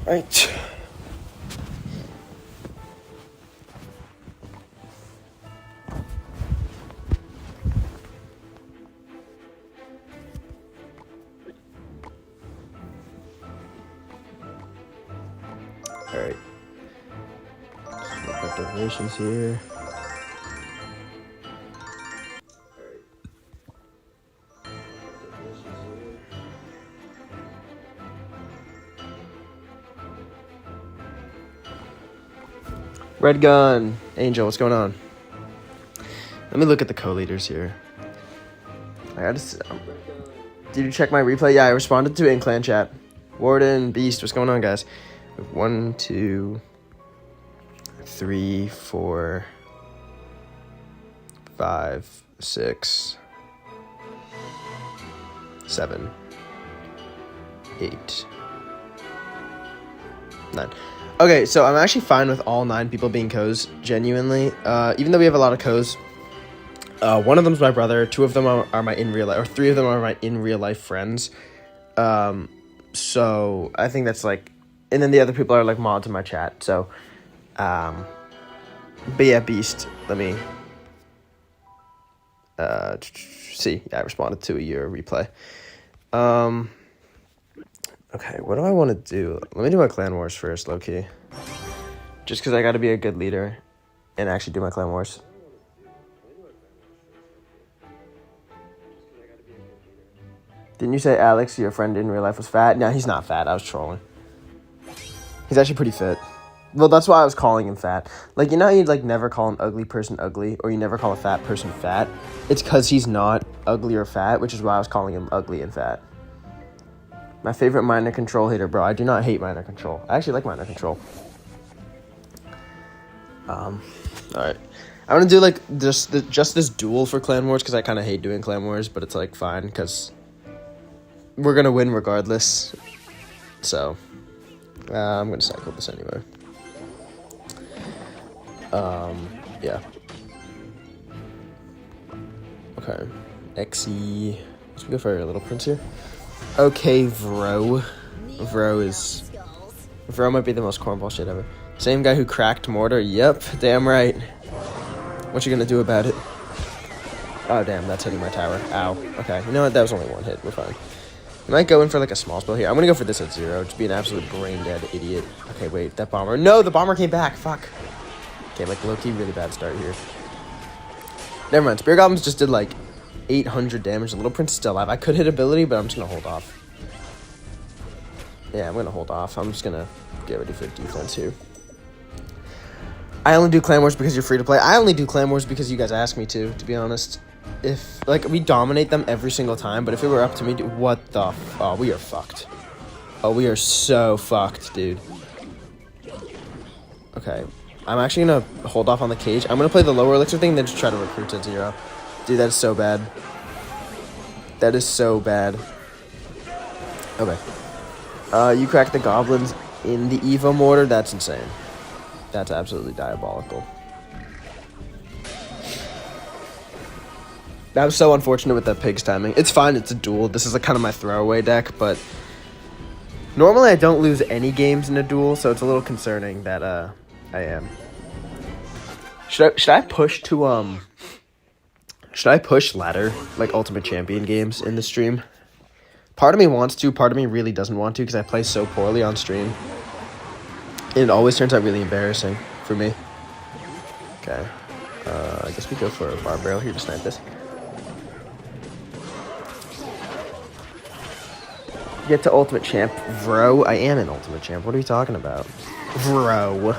Right. Alright. Got decorations here. Red Gun. Angel, what's going on? Let me look at the co-leaders here. Did you check my replay? Yeah, I responded to it in clan chat. Warden, Beast, what's going on, guys? 1, 2, 3, 4, 5, 6, 7, 8, 9. Okay, so I'm actually fine with all 9 people being co's, genuinely. Even though we have a lot of co's, one of them's my brother, 2 of them are my in real life, or 3 of them are my in real life friends. So I think that's like, and then the other people are like mods in my chat. So, but yeah, Beast, let me see. Yeah, I responded to your replay. Okay, what do I want to do? Let me do my clan wars first, low-key. Just because I got to be a good leader and actually do my clan wars. Didn't you say Alex, your friend in real life, was fat? No, he's not fat. I was trolling. He's actually pretty fit. Well, that's why I was calling him fat. Like, you know how you like never call an ugly person ugly, or you never call a fat person fat? It's because he's not ugly or fat, which is why I was calling him ugly and fat. My favorite minor control hater, bro. I do not hate minor control. I actually like minor control. Alright. I'm gonna do like just this duel for clan wars because I kind of hate doing clan wars, but it's like fine because we're gonna win regardless. So I'm gonna cycle this anyway. Yeah. Okay. Xe. Let's go for a little prince here. Okay, Vro might be the most cornball shit ever. Same guy who cracked mortar. Yep, damn right. What you gonna do about it? Oh damn, that's hitting my tower. Ow. Okay, you know what? That was only one hit. We're fine. I might go in for like a small spell here. I'm gonna go for this at 0. Just be an absolute brain dead idiot. Okay, wait, that bomber. No, the bomber came back. Fuck. Okay, like low-key, really bad start here. Never mind. Spear Goblins just did like 800 damage. The little prince is still alive. I could hit ability, but I'm just gonna hold off. Yeah, I'm gonna hold off. I'm just gonna get ready for defense here. I only do clan wars because you're free to play. I only do clan wars because you guys ask me to be honest. If like we dominate them every single time, but if it were up to me, what the? Oh, we are fucked. Oh, we are so fucked, dude. Okay, I'm actually gonna hold off on the cage. I'm gonna play the lower elixir thing, then just try to recruit to 0. Dude, that is so bad. That is so bad. Okay. You cracked the goblins in the Evo mortar? That's insane. That's absolutely diabolical. That was so unfortunate with that pig's timing. It's fine, it's a duel. This is like kind of my throwaway deck, but normally I don't lose any games in a duel, so it's a little concerning that I am. Should I push to Should I push ladder, like Ultimate Champion games in the stream? Part of me wants to, part of me really doesn't want to because I play so poorly on stream. And it always turns out really embarrassing for me. Okay. I guess we go for a bar barrel here to snipe this. Get to Ultimate Champ. Bro, I am an Ultimate Champ. What are you talking about? Bro.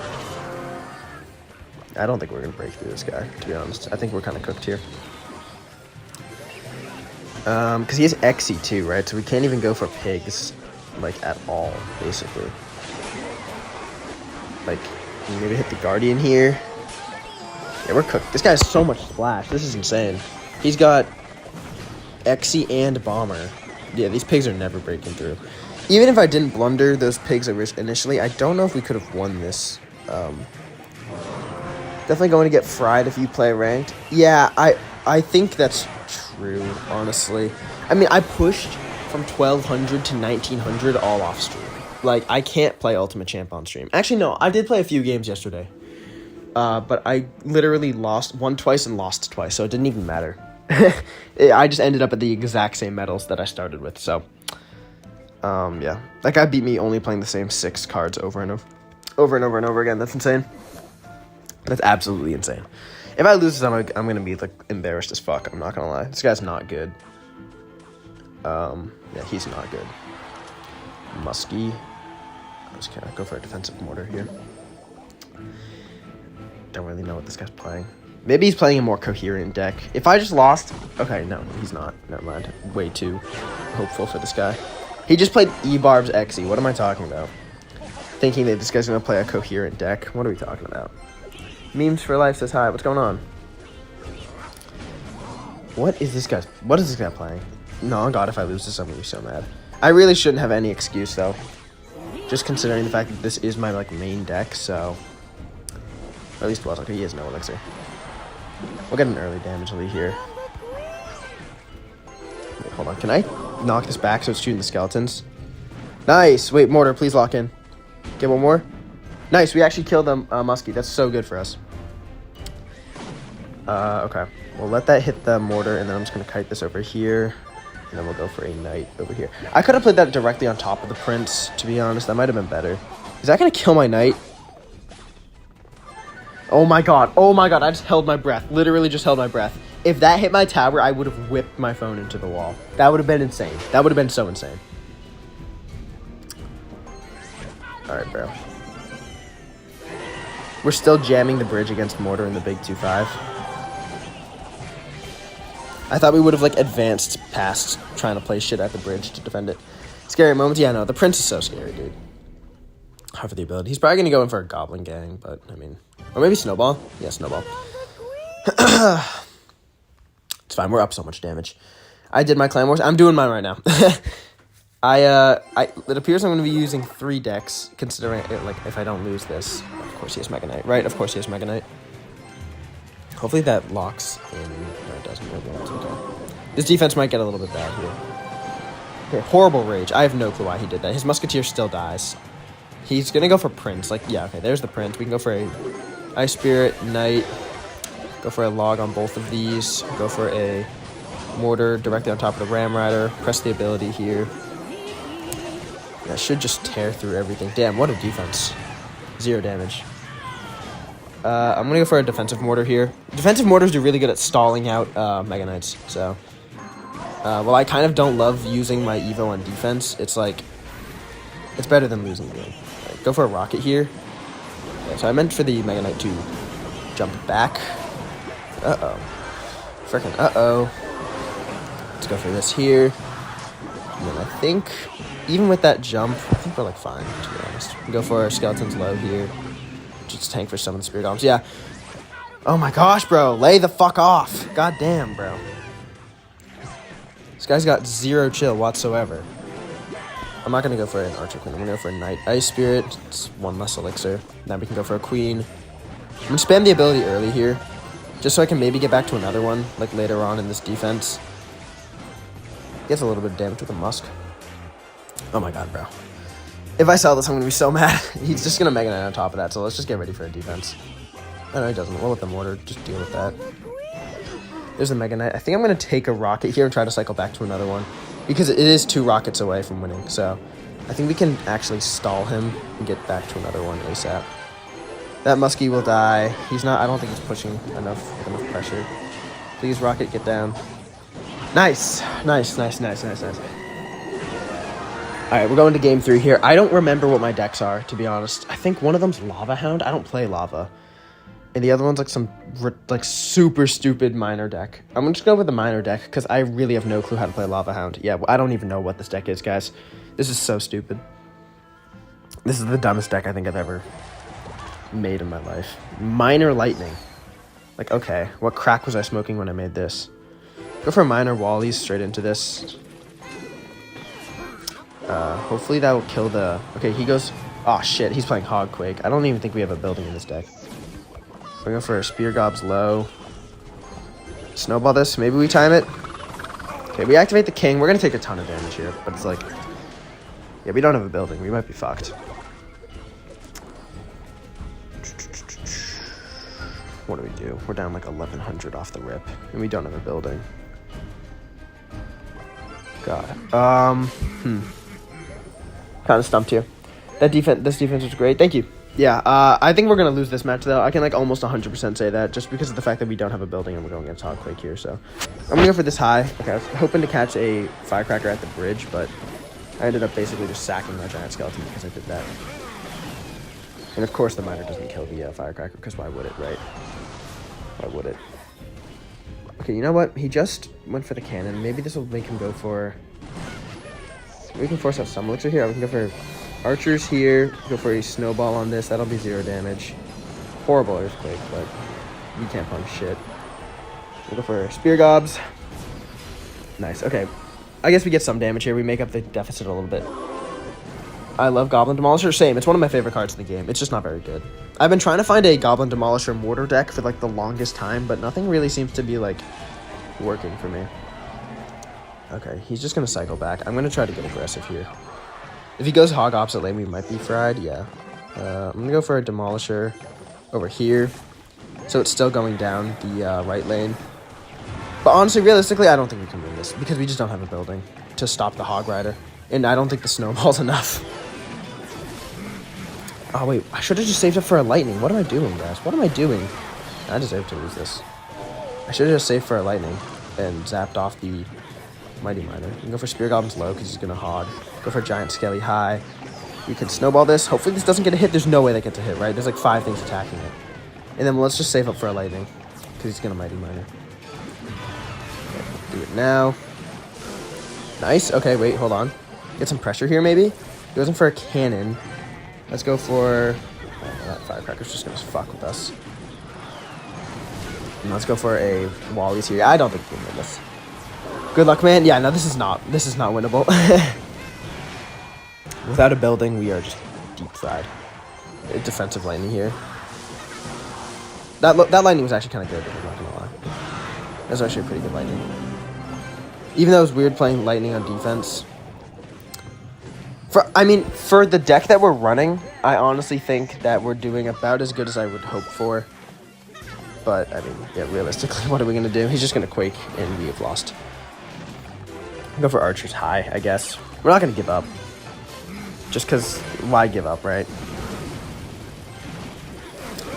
I don't think we're going to break through this guy, to be honest. I think we're kind of cooked here. Because he has Xe too, right? So we can't even go for pigs, like, at all, basically. Like, maybe hit the Guardian here. Yeah, we're cooked. This guy has so much splash. This is insane. He's got Xe and Bomber. Yeah, these pigs are never breaking through. Even if I didn't blunder those pigs initially, I don't know if we could have won this. Definitely going to get fried if you play ranked. Yeah, I think that's true, honestly. I mean, I pushed from 1200 to 1900 all off stream. like, I can't play Ultimate Champ on stream. Actually, no, I did play a few games yesterday. But I literally won twice and lost twice, so it didn't even matter. I just ended up at the exact same medals that I started with, so. Yeah. That guy beat me only playing the same 6 cards over and over again. That's insane. That's absolutely insane. If I lose this, I'm gonna be, like, embarrassed as fuck. I'm not gonna lie. This guy's not good. Yeah, he's not good. Muskie. I'm just gonna go for a defensive mortar here. Don't really know what this guy's playing. Maybe he's playing a more coherent deck. If I just lost... Okay, no, he's not. Never mind. Way too hopeful for this guy. He just played E-Barb's Xe. What am I talking about? Thinking that this guy's gonna play a coherent deck. What are we talking about? Memes for life says hi. What's going on? What is this guy playing? No, God, if I lose this, I'm gonna be so mad. I really shouldn't have any excuse, though. Just considering the fact that this is my, like, main deck, so... Or at least was. Okay, he has no elixir. We'll get an early damage lead here. Wait, hold on. Can I knock this back so it's shooting the skeletons? Nice! Wait, mortar, please lock in. Get one more. Nice, we actually killed the muskie. That's so good for us. Okay. We'll let that hit the mortar, and then I'm just going to kite this over here. And then we'll go for a knight over here. I could have played that directly on top of the prince, to be honest. That might have been better. Is that going to kill my knight? Oh my god. Oh my god. I just held my breath. Literally just held my breath. If that hit my tower, I would have whipped my phone into the wall. That would have been insane. That would have been so insane. Alright, bro. We're still jamming the bridge against mortar in the big 2-5. I thought we would have, like, advanced past trying to play shit at the bridge to defend it. Scary moments? Yeah, no, the prince is so scary, dude. How for the ability? He's probably going to go in for a goblin gang, but, I mean... Or maybe snowball? Yeah, snowball. It's fine, we're up so much damage. I did my clan wars. I'm doing mine right now. It appears I'm going to be using 3 decks, considering, like, if I don't lose this. Of course he has Mega Knight, right? Of course he has Mega Knight. Hopefully that locks in. No, it doesn't. It's okay. This defense might get a little bit bad here. Okay, horrible rage. I have no clue why he did that. His musketeer still dies. He's going to go for prince. Like, yeah, okay, there's the prince. We can go for a ice spirit, knight. Go for a log on both of these. Go for a mortar directly on top of the ram rider. Press the ability here. That should just tear through everything. Damn, what a defense. 0 damage. I'm going to go for a defensive mortar here. Defensive mortars do really good at stalling out Mega Knights. So, well, I kind of don't love using my Evo on defense. It's like, it's better than losing the game. Right, go for a rocket here. Yeah, so I meant for the Mega Knight to jump back. Uh-oh. Frickin' uh-oh. Let's go for this here. And then I think, even with that jump, I think we're, like, fine, to be honest. Go for our skeletons low here. Just tank for some of the spirit golems. Yeah. Oh my gosh, bro. Lay the fuck off. God damn, bro. This guy's got 0 chill whatsoever. I'm not going to go for an archer queen. I'm going to go for a knight ice spirit. It's 1 less elixir. Now we can go for a queen. I'm going to spam the ability early here. Just so I can maybe get back to another one, like later on in this defense. Gets a little bit of damage with a musk. Oh my god, bro. If I sell this, I'm going to be so mad. He's just going to Mega Knight on top of that, so let's just get ready for a defense. Oh, no, he doesn't. We'll let the mortar just deal with that. There's the Mega Knight. I think I'm going to take a rocket here and try to cycle back to another one. Because it is 2 rockets away from winning, so I think we can actually stall him and get back to another one ASAP. That muskie will die. He's not, I don't think he's pushing enough pressure. Please, rocket, get down. Nice. Nice. Alright, we're going to game 3 here. I don't remember what my decks are, to be honest. I think one of them's Lava Hound. I don't play Lava. And the other one's like some like super stupid minor deck. I'm going to just go with the minor deck because I really have no clue how to play Lava Hound. Yeah, I don't even know what this deck is, guys. This is so stupid. This is the dumbest deck I think I've ever made in my life. Minor Lightning. Like, okay, what crack was I smoking when I made this? Go for minor Wallies straight into this. Hopefully that will kill the... Okay, he goes... Oh, shit, he's playing Hogquake. I don't even think we have a building in this deck. We're going for a Spear Gobs low. Snowball this. Maybe we time it. Okay, we activate the king. We're going to take a ton of damage here, but it's like... Yeah, we don't have a building. We might be fucked. What do? We're down like 1,100 off the rip, and we don't have a building. God. Kind of stumped here. This defense was great. Thank you. Yeah, I think we're going to lose this match, though. I can, like, almost 100% say that, just because of the fact that we don't have a building and we're going against Hogquake here, so. I'm going to go for this high. Okay, I was hoping to catch a firecracker at the bridge, but I ended up basically just sacking my giant skeleton because I did that. And, of course, the miner doesn't kill the firecracker, because why would it, right? Why would it? Okay, you know what? He just went for the cannon. Maybe this will make him go for... We can force out some elixir here. We can go for... Archers here, go for a snowball on this. That'll be 0 damage. Horrible earthquake, but you can't punish shit. We'll go for spear gobs. Nice, okay. I guess we get some damage here. We make up the deficit a little bit. I love Goblin Demolisher. Same, it's one of my favorite cards in the game. It's just not very good. I've been trying to find a Goblin Demolisher mortar deck for like the longest time, but nothing really seems to be like working for me. Okay, he's just gonna cycle back. I'm gonna try to get aggressive here. If he goes hog opposite lane, we might be fried, yeah. I'm going to go for a Demolisher over here. So it's still going down the right lane. But honestly, realistically, I don't think we can win this. Because we just don't have a building to stop the Hog Rider. And I don't think the snowball's enough. Oh, wait. I should have just saved up for a lightning. What am I doing, guys? What am I doing? I deserve to lose this. I should have just saved for a lightning. And zapped off the... Mighty Miner. You can go for Spear Goblin's low because he's going to hog. Go for Giant Skelly high. You can snowball this. Hopefully this doesn't get a hit. There's no way that gets a hit, right? There's like 5 things attacking it. And then let's just save up for a lightning because he's going to Mighty Miner. Okay, do it now. Nice. Okay, wait, hold on. Get some pressure here maybe. He goes in for a cannon. Let's go for... Oh, that firecracker's just going to fuck with us. And let's go for a Wally's here. I don't think we can win this. Good luck, man. Yeah, no, this is not winnable. Without a building, we are just deep fried. A defensive lightning here. That lightning was actually kind of good, I'm not gonna lie. That was actually a pretty good lightning. Even though it was weird playing lightning on defense. For the deck that we're running, I honestly think that we're doing about as good as I would hope for. But, I mean, yeah, realistically, what are we gonna do? He's just gonna Quake, and we have lost. Go for Archers high, I guess. We're not going to give up. Just because, why give up, right?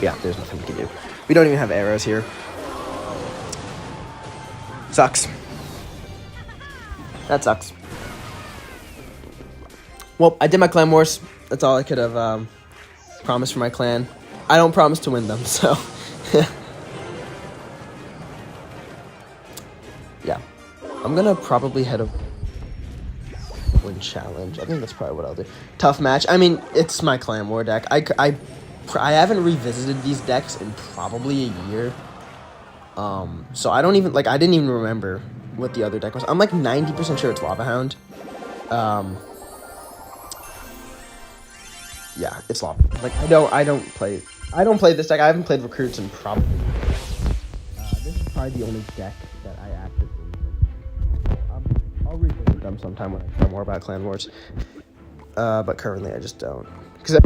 Yeah, there's nothing we can do. We don't even have arrows here. Sucks. That sucks. Well, I did my clan wars. That's all I could have promised for my clan. I don't promise to win them, so... Yeah. I'm going to probably head a win challenge. I think that's probably what I'll do. Tough match. I mean, it's my clan war deck. I haven't revisited these decks in probably a year. So I don't even, like, I didn't even remember what the other deck was. I'm like 90% sure it's Lava Hound. Yeah, it's Lava. Like, I don't play this deck. I haven't played Recruits in probably this is probably the only deck that I actively I'll revisit them sometime when I know more about Clan Wars. But currently I just don't. Because if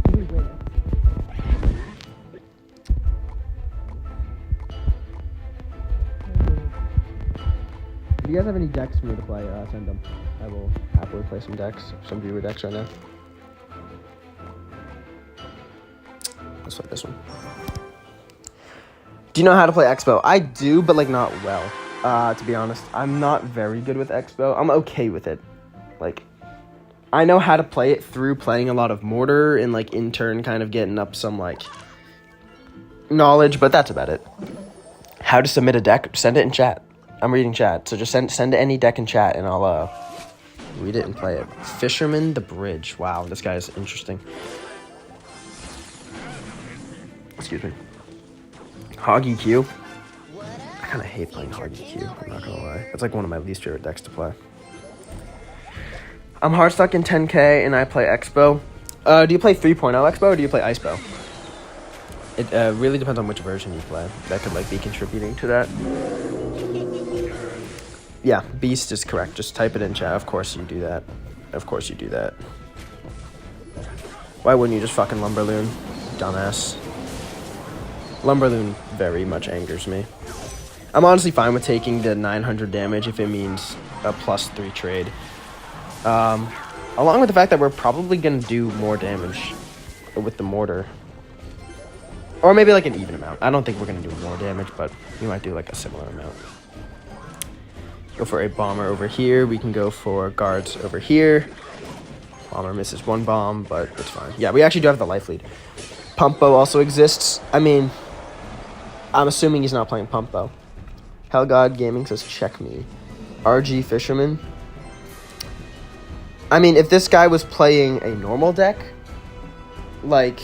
you guys have any decks for me to play, send them. I will happily play some decks, some viewer decks right now. Let's play this one. Do you know how to play Expo? I do, but like not well. To be honest, I'm not very good with Expo. I'm okay with it. Like, I know how to play it through playing a lot of Mortar and like in turn kind of getting up some like knowledge, but that's about it. How to submit a deck? Send it in chat. I'm reading chat, so just send any deck in chat and I'll read it and play it. Fisherman the Bridge. Wow, this guy is interesting. Excuse me. Hog EQ. I kind of hate playing Hog EQ, I'm not gonna lie. It's like one of my least favorite decks to play. I'm hard stuck in 10K and I play Expo. Do you play 3.0 Expo or do you play Icebo? It really depends on which version you play. That could like be contributing to that. Yeah, Beast is correct. Just type it in chat. Of course you do that. Of course you do that. Why wouldn't you just fucking Lumberloon? Dumbass. Lumberloon very much angers me. I'm honestly fine with taking the 900 damage if it means a +3 trade. Along with the fact that we're probably going to do more damage with the mortar. Or maybe like an even amount. I don't think we're going to do more damage, but we might do like a similar amount. Go for a bomber over here. We can go for guards over here. Bomber misses one bomb, but it's fine. Yeah, we actually do have the life lead. Pumpo also exists. I mean, I'm assuming he's not playing Pumpo. Hellgod Gaming says check me. RG Fisherman. I mean, if this guy was playing a normal deck, like,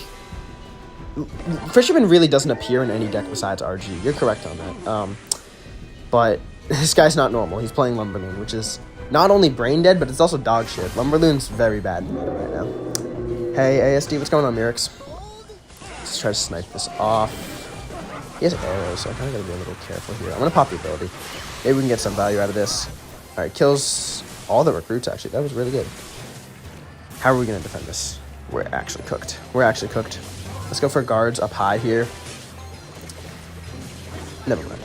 Fisherman really doesn't appear in any deck besides RG. You're correct on that. But this guy's not normal. He's playing Lumberloon, which is not only brain dead, but it's also dog shit. Lumberloon's very bad in the meta right now. Hey, ASD, what's going on, Mirix? Let's try to snipe this off. He has arrows, so I kind of gotta be a little careful here. I'm gonna pop the ability. Maybe we can get some value out of this. All right, kills all the recruits, actually. That was really good. How are we gonna defend this? We're actually cooked. We're actually cooked. Let's go for guards up high here. Never mind.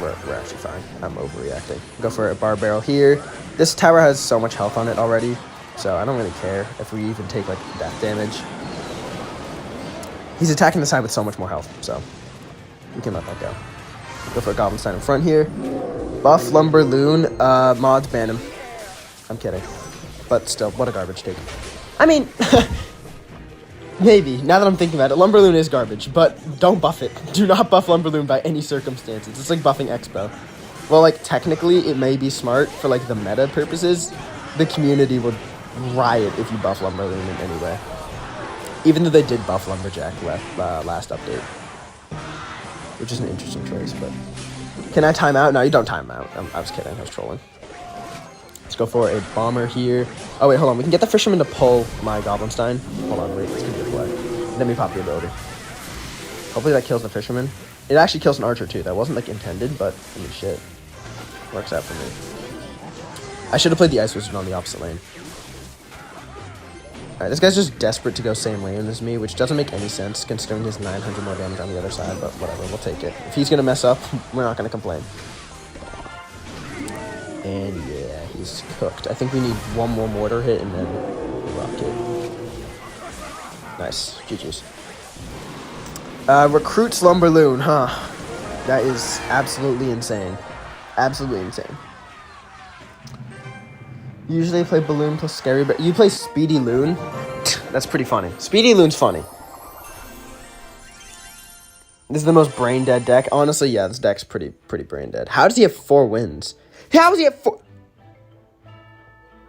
We're actually fine. I'm overreacting. Go for a bar barrel here. This tower has so much health on it already, so I don't really care if we even take, like, death damage. He's attacking the side with so much more health, so we can let that go. Go for a Goblin Stein in front here. Buff Lumberloon. Mods ban him. I'm kidding. But still, what a garbage take. I mean, maybe. Now that I'm thinking about it, Lumberloon is garbage, but don't buff it. Do not buff Lumberloon by any circumstances. It's like buffing Expo. Well, like, technically, it may be smart for, like, the meta purposes. The community would riot if you buff Lumberloon in any way. Even though they did buff Lumberjack last update. Which is an interesting choice, but... Can I time out? No, you don't time out. I was kidding. I was trolling. Let's go for a bomber here. Oh, wait, hold on. We can get the Fisherman to pull my Goblin Stein. Hold on, wait. Let's get the play. Then we pop the ability. Hopefully that kills the Fisherman. It actually kills an archer, too. That wasn't, like, intended, but, I mean, shit. Works out for me. I should have played the Ice Wizard on the opposite lane. Alright, this guy's just desperate to go same lane as me, which doesn't make any sense, considering his 900 more damage on the other side, but whatever, we'll take it. If he's gonna mess up, we're not gonna complain. And yeah, he's cooked. I think we need one more mortar hit and then rocket. Nice. GG's. Recruits Lumberloon, huh? That is absolutely insane. Absolutely insane. Usually I play Balloon plus Scary, but you play Speedy Loon? That's pretty funny. Speedy Loon's funny. This is the most brain dead deck. Honestly, yeah, this deck's pretty brain dead. How does he have 4 wins? How does he have 4?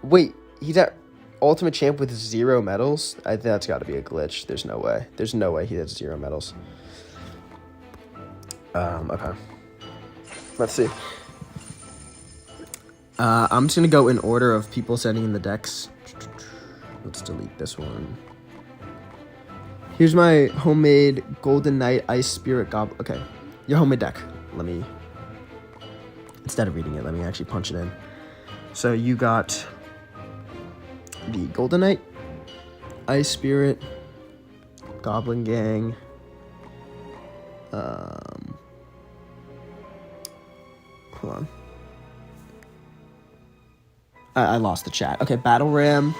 Wait, he's at Ultimate Champ with 0 medals? I think that's got to be a glitch. There's no way. There's no way he has 0 medals. Okay. Let's see. I'm just going to go in order of people sending in the decks. Let's delete this one. Here's my homemade Golden Knight Ice Spirit Goblin. Okay, your homemade deck. Let me, instead of reading it, let me actually punch it in. So you got the Golden Knight, Ice Spirit, Goblin Gang, hold on. I lost the chat. Okay, Battle Ram,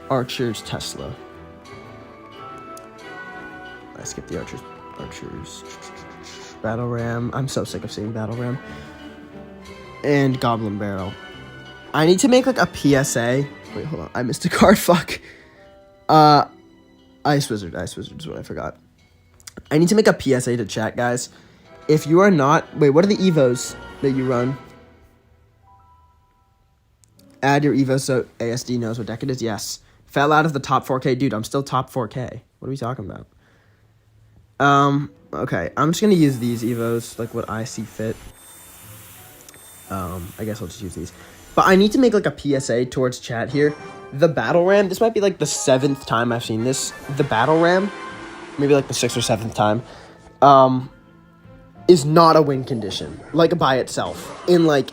Archers, Tesla. I skipped the Archers. Battle Ram. I'm so sick of seeing Battle Ram. And Goblin Barrel. I need to make like a PSA. Wait, hold on. I missed a card. Fuck. Ice Wizard. Ice Wizard is what I forgot. I need to make a PSA to chat, guys. If you are not... Wait, what are the Evos that you run? Add your Evo so ASD knows what deck it is. Yes. Fell out of the top 4K. Dude, I'm still top 4K. What are we talking about? Okay. I'm just going to use these Evos, like what I see fit. I guess I'll just use these. But I need to make like a PSA towards chat here. The Battle Ram, this might be like the 7th time I've seen this. The Battle Ram, maybe like the 6th or 7th time, is not a win condition, like by itself. In like,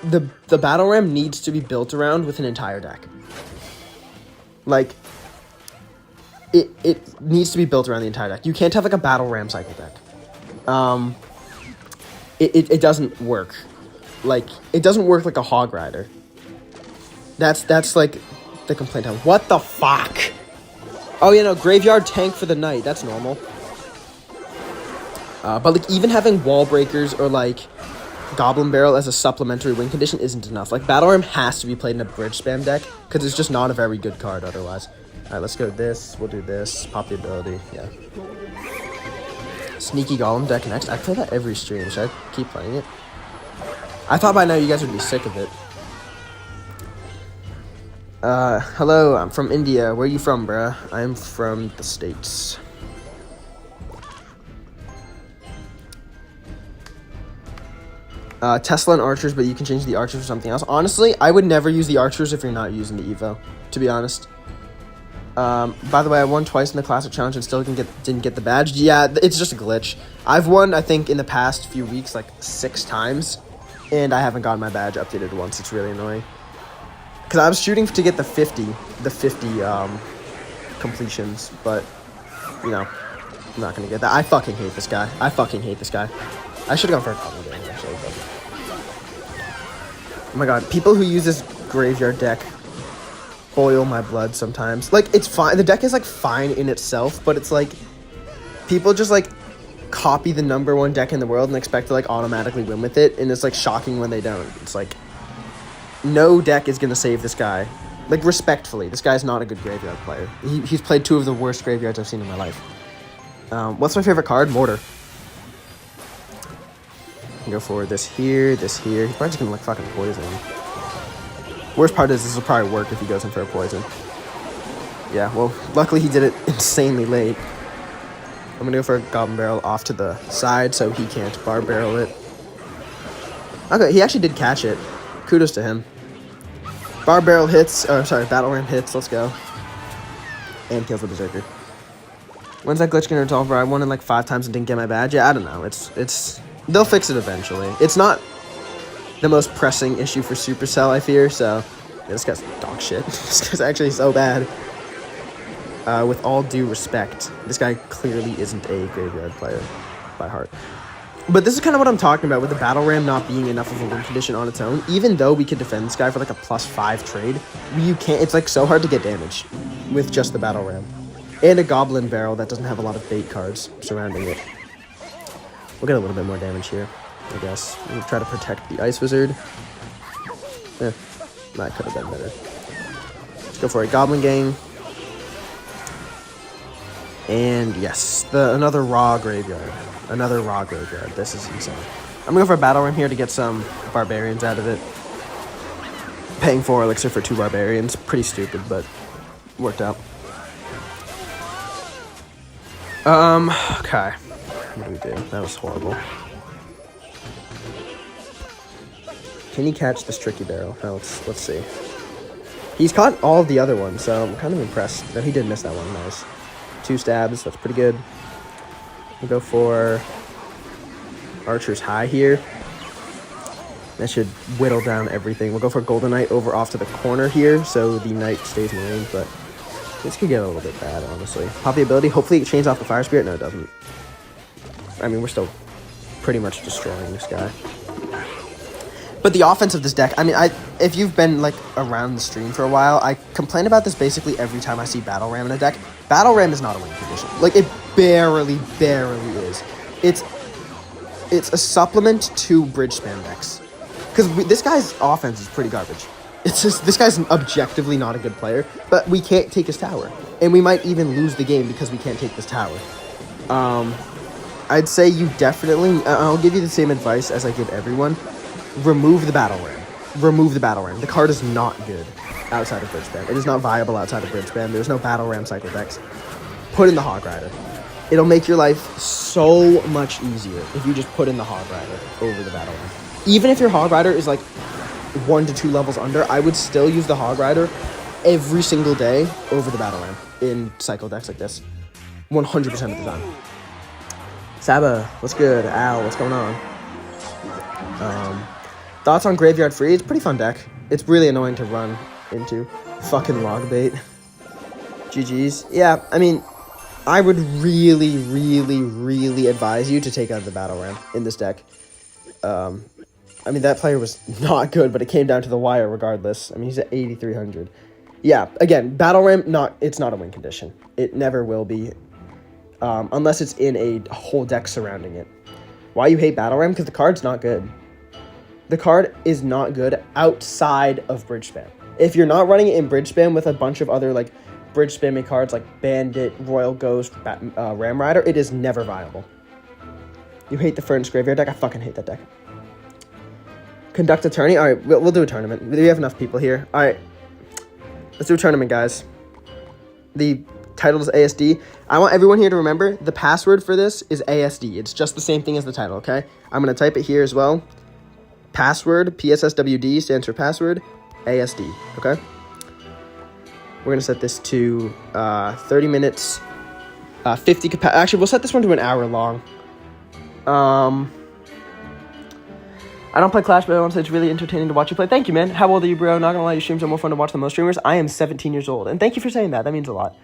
the Battle Ram needs to be built around with an entire deck. Like, it needs to be built around the entire deck. You can't have like a battle ram cycle deck. It doesn't work. Like, it doesn't work like a hog rider. That's like the complaint. What the fuck? Oh, you know, graveyard tank for the night. That's normal. But like even having wall breakers or like Goblin Barrel as a supplementary win condition isn't enough. Like Battle Ram has to be played in a bridge spam deck because it's just not a very good card otherwise. All right, let's go this. We'll do this. Pop the ability. Yeah. Sneaky Golem deck next. I play that every stream. Should I keep playing it? I thought by now you guys would be sick of it. Hello, I'm from India. Where are you from, bruh? I'm from the States. Tesla and Archers, but you can change the Archers for something else. Honestly, I would never use the Archers if you're not using the Evo, to be honest. By the way, I won twice in the Classic Challenge and still didn't get the badge. Yeah, it's just a glitch. I've won, I think, in the past few weeks, like 6 times, and I haven't gotten my badge updated once. It's really annoying. Because I was shooting to get the 50 completions, but, you know, I'm not going to get that. I fucking hate this guy. I should have gone for a couple game, actually. But... oh my god, people who use this graveyard deck boil my blood sometimes. Like, it's fine. The deck is, like, fine in itself, but it's, like, people just, like, copy the #1 deck in the world and expect to, like, automatically win with it, and it's, like, shocking when they don't. It's, like, no deck is going to save this guy. Like, respectfully, this guy's not a good graveyard player. He's played 2 of the worst graveyards I've seen in my life. What's my favorite card? Mortar. Go for this here. He's probably just gonna like fucking poison. Worst part is this will probably work if he goes in for a poison. Yeah, well, luckily he did it insanely late. I'm gonna go for a Goblin Barrel off to the side so he can't bar barrel it. Okay, he actually did catch it. Kudos to him. Bar Barrel hits, Battle Ram hits, let's go. And kills the Berserker. When's that glitch gonna resolve, bro? I won it like 5 times and didn't get my badge. Yeah, I don't know. It's they'll fix it eventually. It's not the most pressing issue for Supercell, I fear, so... yeah, this guy's dog shit. This guy's actually so bad. With all due respect, this guy clearly isn't a graveyard player by heart. But this is kind of what I'm talking about with the Battle Ram not being enough of a win condition on its own. Even though we could defend this guy for like a +5 trade, you can't... it's like so hard to get damage with just the Battle Ram. And a Goblin Barrel that doesn't have a lot of bait cards surrounding it. We'll get a little bit more damage here, I guess. We'll try to protect the Ice Wizard. That could have been better. Let's go for a Goblin Gang. And yes, another raw graveyard. This is insane. I'm going to go for a Battle Ram here to get some Barbarians out of it. Paying 4 Elixir for 2 Barbarians. Pretty stupid, but worked out. Okay. What do we do? That was horrible. Can he catch this tricky barrel? No, let's see. He's caught all of the other ones, so I'm kind of impressed that he did miss that one. Nice. 2 stabs, that's pretty good. We'll go for Archer's High here. That should whittle down everything. We'll go for Golden Knight over off to the corner here, so the Knight stays in range, but this could get a little bit bad, honestly. Pop the ability. Hopefully it chains off the Fire Spirit. No, it doesn't. I mean, we're still pretty much destroying this guy. But the offense of this deck, I mean, if you've been, like, around the stream for a while, I complain about this basically every time I see Battle Ram in a deck. Battle Ram is not a win condition. Like, it barely is. It's a supplement to bridge spam decks. Because this guy's offense is pretty garbage. It's just, this guy's objectively not a good player, but we can't take his tower. And we might even lose the game because we can't take this tower. I'd say you definitely, I'll give you the same advice as I give everyone. Remove the Battle Ram. The card is not good outside of bridge spam. It is not viable outside of bridge spam. There's no Battle Ram cycle decks. Put in the Hog Rider. It'll make your life so much easier if you just put in the Hog Rider over the Battle Ram. Even if your Hog Rider is like 1 to 2 levels under, I would still use the Hog Rider every single day over the Battle Ram in cycle decks like this. 100% of the time. Saba, what's good? Al, what's going on? Thoughts on Graveyard Free? It's a pretty fun deck. It's really annoying to run into. Fucking log bait. GG's. Yeah, I mean, I would really, really, really advise you to take out the battle ram in this deck. I mean, that player was not good, but it came down to the wire regardless. I mean, he's at 8,300. Yeah, again, battle ram, it's not a win condition. It never will be, unless it's in a whole deck surrounding it. Why you hate battle ram? Because the card's not good. The card is not good outside of bridge spam. If you're not running it in bridge spam with a bunch of other like bridge spammy cards like Bandit, Royal Ghost, Ram Rider, it is never viable. You hate the Furnace Graveyard deck? I fucking hate that deck. Conduct a tourney? Alright, we'll do a tournament. We have enough people here. Alright, let's do a tournament, guys. The title is ASD. I want everyone here to remember the password for this is ASD. It's just the same thing as the title, okay? I'm going to type it here as well. Password, PSSWD, stands for password, ASD, okay? We're going to set this to 30 minutes, 50 capacity. Actually, we'll set this one to an hour long. I don't play Clash, but I want to say it's really entertaining to watch you play. Thank you, man. How old are you, bro? Not going to lie, your streams are more fun to watch than most streamers. I am 17 years old, and thank you for saying that. That means a lot.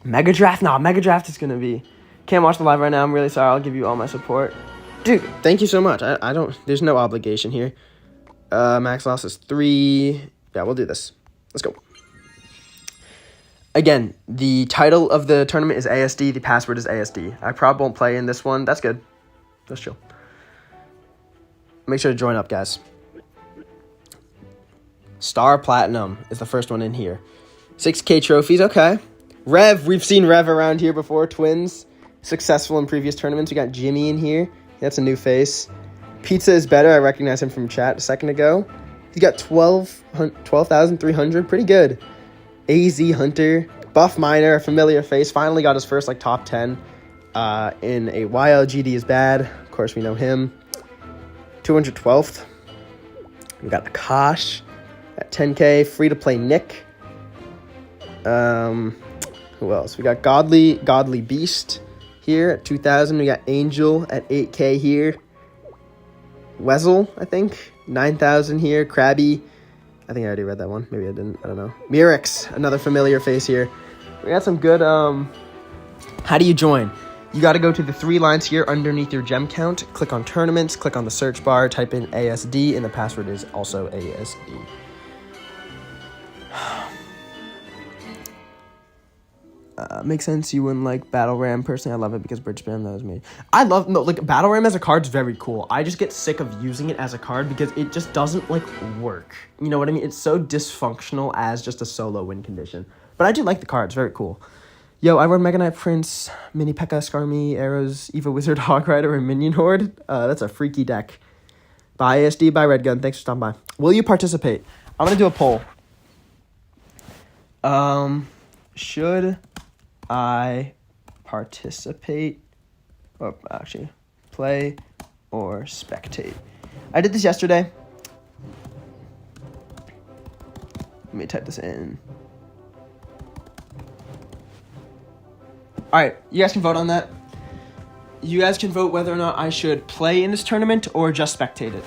Mega Draft? Nah, Mega Draft is going to be... Can't watch the live right now. I'm really sorry. I'll give you all my support. Dude, thank you so much. I don't... There's no obligation here. Max loss is 3. Yeah, we'll do this. Let's go. Again, the title of the tournament is ASD. The password is ASD. I probably won't play in this one. That's good. Let's chill. Make sure to join up, guys. Star Platinum is the first one in here. 6K trophies, okay. Rev, we've seen Rev around here before. Twins, successful in previous tournaments. We got Jimmy in here. That's a new face. Pizza is better. I recognize him from chat a second ago. He's got 12,300. Pretty good. AZ Hunter. Buff Miner, a familiar face. Finally got his first like top 10 in a while. GD is bad. Of course, we know him. 212th. We got Akash at 10K. Free to play Nick. Who else? We got Godly Beast here at 2,000. We got Angel at 8K here. Wezzel, I think, 9,000 here. Krabby, I think I already read that one. Maybe I didn't. I don't know. Mirix, another familiar face here. We got some good. How do you join? You got to go to the 3 lines here underneath your gem count. Click on tournaments. Click on the search bar. Type in ASD, and the password is also ASD. Makes sense. You wouldn't like Battle Ram. Personally, I love it because bridge spam, that was me. Battle Ram as a card's very cool. I just get sick of using it as a card because it just doesn't like work. You know what I mean? It's so dysfunctional as just a solo win condition. But I do like the card. It's very cool. Yo, I run Mega Knight Prince, Mini P.E.K.K.A, Skarmy, Arrows, Eva Wizard, Hog Rider, and Minion Horde. That's a freaky deck. Bye ASD, bye Red Gun. Thanks for stopping by. Will you participate? I'm gonna do a poll. Should I participate, or actually play or spectate? I did this yesterday. Let me type this in. All right, you guys can vote on that. You guys can vote whether or not I should play in this tournament or just spectate it.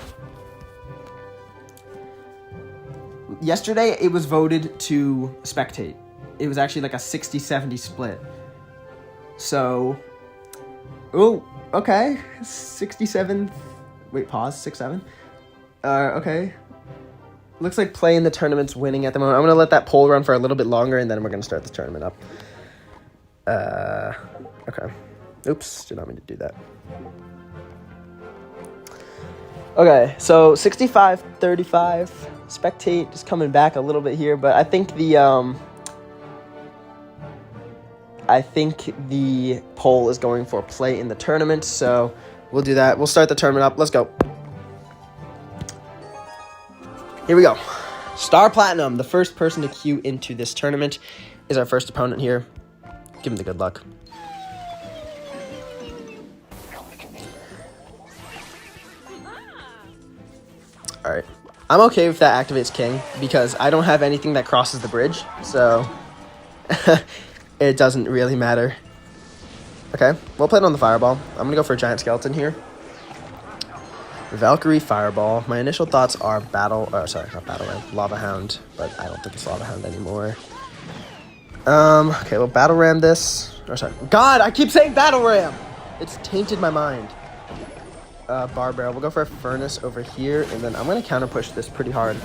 Yesterday, it was voted to spectate. It was actually like a 60-70 split. So, oh, okay. 67, wait, pause, 6-7. Okay. Looks like playing the tournament's winning at the moment. I'm going to let that poll run for a little bit longer, and then we're going to start the tournament up. Okay. Oops, did not mean to do that. Okay, so 65-35. Spectate is coming back a little bit here, but I think the poll is going for play in the tournament, so we'll do that. We'll start the tournament up. Let's go. Here we go. Star Platinum, the first person to queue into this tournament, is our first opponent here. Give him the good luck. Alright. I'm okay if that activates King, because I don't have anything that crosses the bridge, so it doesn't really matter. Okay, we'll play it on the Fireball. I'm going to go for a Giant Skeleton here. Valkyrie Fireball. My initial thoughts are Lava Hound, but I don't think it's Lava Hound anymore. Okay, we'll battle ram this. Or sorry. God, I keep saying battle ram! It's tainted my mind. Bar barrel. We'll go for a furnace over here, and then I'm going to counter push this pretty hard.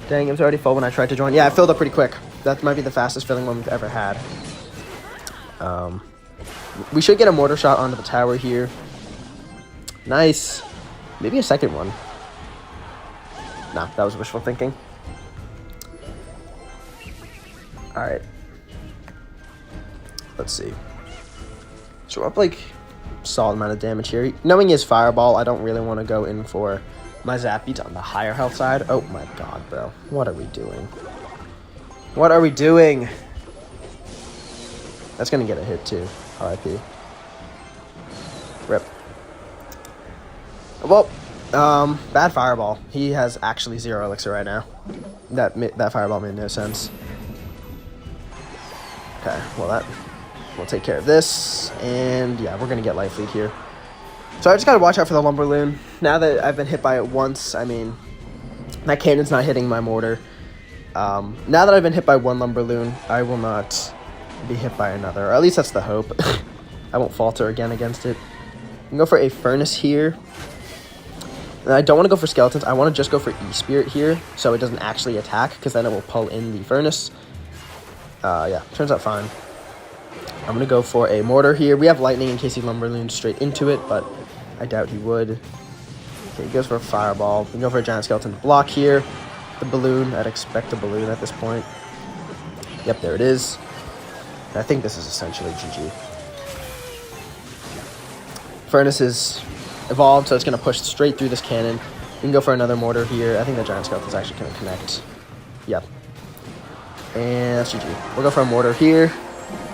Dang, it was already full when I tried to join. Yeah, I filled up pretty quick. That might be the fastest filling one we've ever had. We should get a mortar shot onto the tower here. Nice. Maybe a second one. Nah, that was wishful thinking. Alright. Let's see. So we're up like solid amount of damage here. Knowing his fireball, I don't really want to go in for my zap beats on the higher health side. Oh my god, bro. What are we doing? What are we doing? That's gonna get a hit too. RIP. Rip. Well, bad fireball. He has actually 0 elixir right now. That fireball made no sense. Okay, well we'll take care of this, and yeah, we're gonna get life lead here. So I just gotta watch out for the lumber loon. Now that I've been hit by it once, I mean, that cannon's not hitting my mortar. Now that I've been hit by one lumber loon, I will not be hit by another, or at least that's the hope. I won't falter again against it. I can go for a furnace here. And I don't want to go for skeletons. I want to just go for E-Spirit here, so it doesn't actually attack, because then it will pull in the furnace. Yeah, turns out fine. I'm going to go for a mortar here. We have lightning in case he lumber loons straight into it, but I doubt he would. Okay, he goes for a fireball. We can go for a giant skeleton to block here. The balloon, I'd expect a balloon at this point. Yep, there it is. And I think this is essentially GG. Furnace is evolved, so it's going to push straight through this cannon. We can go for another mortar here. I think the giant skeleton is actually going to connect. Yep. And that's GG. We'll go for a mortar here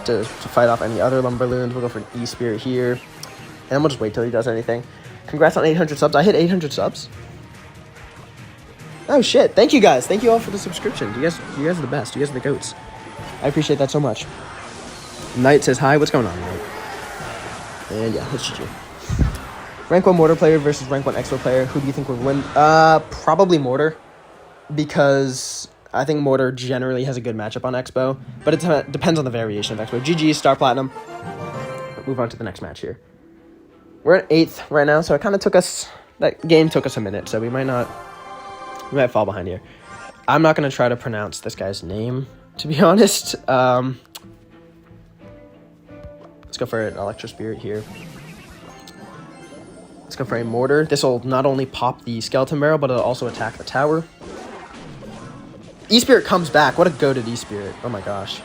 to fight off any other lumber loons. We'll go for an E-Spirit here. And then we'll just wait till he does anything. Congrats on 800 subs. I hit 800 subs. Oh, shit. Thank you, guys. Thank you all for the subscription. You guys are the best. You guys are the goats. I appreciate that so much. Knight says hi. What's going on, Knight? And yeah, that's GG. Rank 1 Mortar player versus Rank 1 Expo player. Who do you think would win? Probably Mortar. Because I think Mortar generally has a good matchup on Expo. But it depends on the variation of Expo. GG, Star Platinum. Move on to the next match here. We're at 8th right now, so it kind of took us... That game took us a minute, so we might fall behind here. I'm not going to try to pronounce this guy's name, to be honest. Let's go for an Electro Spirit here. Let's go for a mortar. This will not only pop the skeleton barrel, but it'll also attack the tower. E-Spirit comes back. What a goated E-Spirit. Oh my gosh.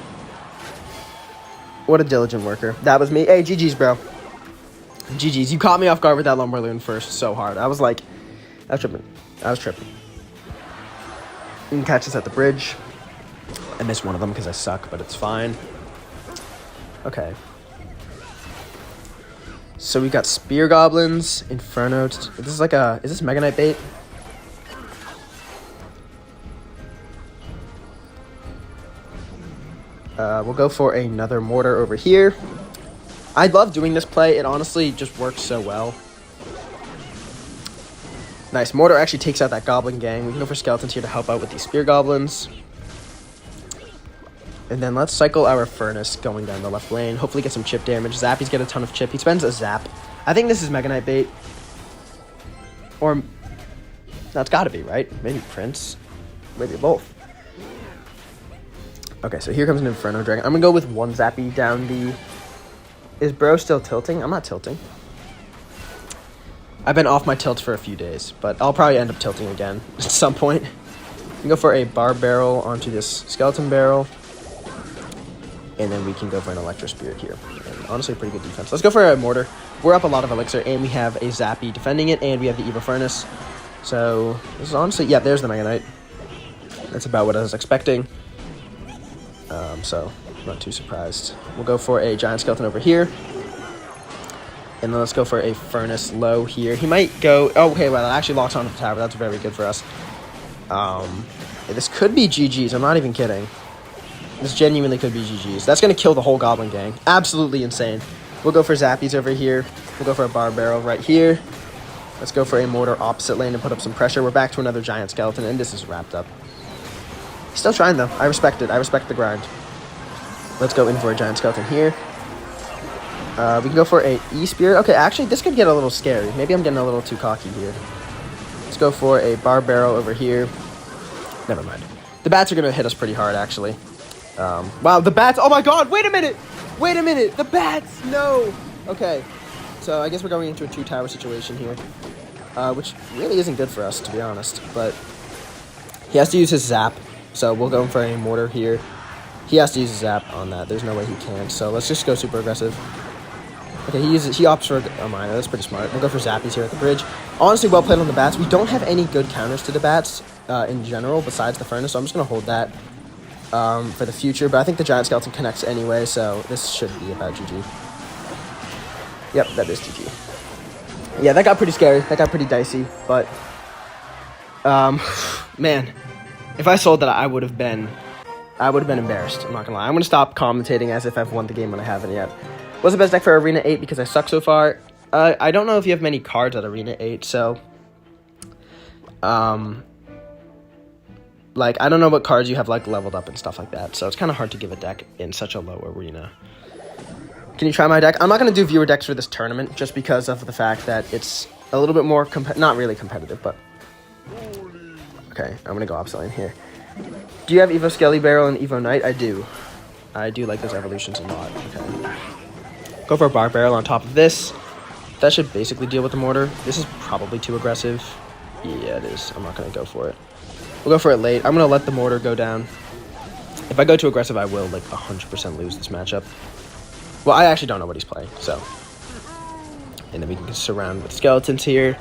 What a diligent worker. That was me. Hey, GG's, bro. GG's. You caught me off guard with that lumber loon first so hard. I was tripping. You can catch us at the bridge. I missed one of them because I suck, but it's fine. Okay. So we got Spear Goblins, Inferno. This is like a... Is this Mega Knight bait? We'll go for another mortar over here. I love doing this play. It honestly just works so well. Nice. Mortar actually takes out that Goblin gang. We can go for Skeletons here to help out with these Spear Goblins. And then let's cycle our Furnace going down the left lane. Hopefully get some chip damage. Zappies get a ton of chip. He spends a zap. I think this is Mega Knight bait. Or... No, it's gotta be, right? Maybe Prince. Maybe both. Okay, so here comes an Inferno Dragon. I'm gonna go with one Zappy down the... Is bro still tilting? I'm not tilting. I've been off my tilts for a few days, but I'll probably end up tilting again at some point. We can go for a bar barrel onto this skeleton barrel. And then we can go for an Electro Spirit here. And honestly, pretty good defense. Let's go for a mortar. We're up a lot of elixir, and we have a Zappy defending it, and we have the Eva Furnace. So, this is honestly... Yeah, there's the Mega Knight. That's about what I was expecting. So, not too surprised. We'll go for a Giant Skeleton over here. And then let's go for a Furnace low here. He might go... Oh, okay, well, that actually locks onto the tower. That's very good for us. This could be GG's. I'm not even kidding. This genuinely could be GG's. That's going to kill the whole Goblin gang. Absolutely insane. We'll go for Zappies over here. We'll go for a Bar Barrel right here. Let's go for a Mortar opposite lane and put up some pressure. We're back to another Giant Skeleton, and this is wrapped up. Still trying, though. I respect it. I respect the grind. Let's go in for a giant skeleton here. We can go for a E-Spirit. Okay, actually, this could get a little scary. Maybe I'm getting a little too cocky here. Let's go for a Barbaro over here. Never mind. The bats are going to hit us pretty hard, actually. Wow, the bats. Oh, my God. Wait a minute. Wait a minute. The bats. No. Okay. So I guess we're going into a 2-tower situation here, which really isn't good for us, to be honest. But he has to use his zap. So we'll go for a mortar here. He has to use his zap on that. There's no way he can't. So let's just go super aggressive. Okay, he opts for a miner. That's pretty smart. We'll go for zappies here at the bridge. Honestly, well played on the bats. We don't have any good counters to the bats in general besides the furnace, so I'm just going to hold that for the future. But I think the giant skeleton connects anyway, so this should be about GG. Yep, that is GG. Yeah, that got pretty scary. That got pretty dicey, but man, if I sold that, I would have been embarrassed. I'm not going to lie. I'm going to stop commentating as if I've won the game when I haven't yet. What's the best deck for Arena 8 because I suck so far? I don't know if you have many cards at Arena 8, so... like, I don't know what cards you have, like, leveled up and stuff like that, so it's kind of hard to give a deck in such a low arena. Can you try my deck? I'm not going to do viewer decks for this tournament, just because of the fact that it's a little bit more... not really competitive, but... Okay, I'm going to go Obsidian here. Do you have Evo Skelly Barrel and Evo Knight? I do. I do like those evolutions a lot. Okay. Go for a bar barrel on top of this. That should basically deal with the mortar. This is probably too aggressive. Yeah, it is. I'm not going to go for it. We'll go for it late. I'm going to let the mortar go down. If I go too aggressive, I will, like, 100% lose this matchup. Well, I actually don't know what he's playing, so. And then we can surround with skeletons here.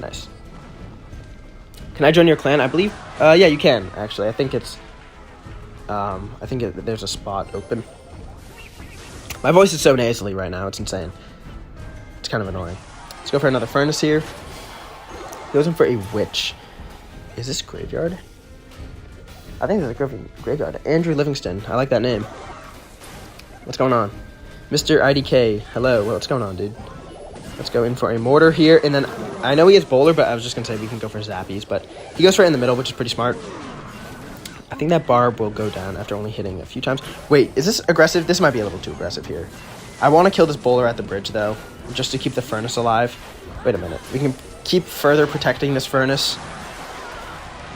Nice. Can I join your clan? I believe, yeah, you can, actually. I think it's, there's a spot open. My voice is so nasally right now, it's insane. It's kind of annoying. Let's go for another furnace here. He goes in for a witch. Is this graveyard? I think there's a graveyard. Andrew Livingston. I like that name. What's going on? Mr. IDK. Hello. What's going on, dude? Let's go in for a mortar here. And then I know he has bowler, but I was just going to say we can go for zappies. But he goes right in the middle, which is pretty smart. I think that barb will go down after only hitting a few times. Wait, is this aggressive? This might be a little too aggressive here. I want to kill this bowler at the bridge, though, just to keep the furnace alive. Wait a minute. We can keep further protecting this furnace.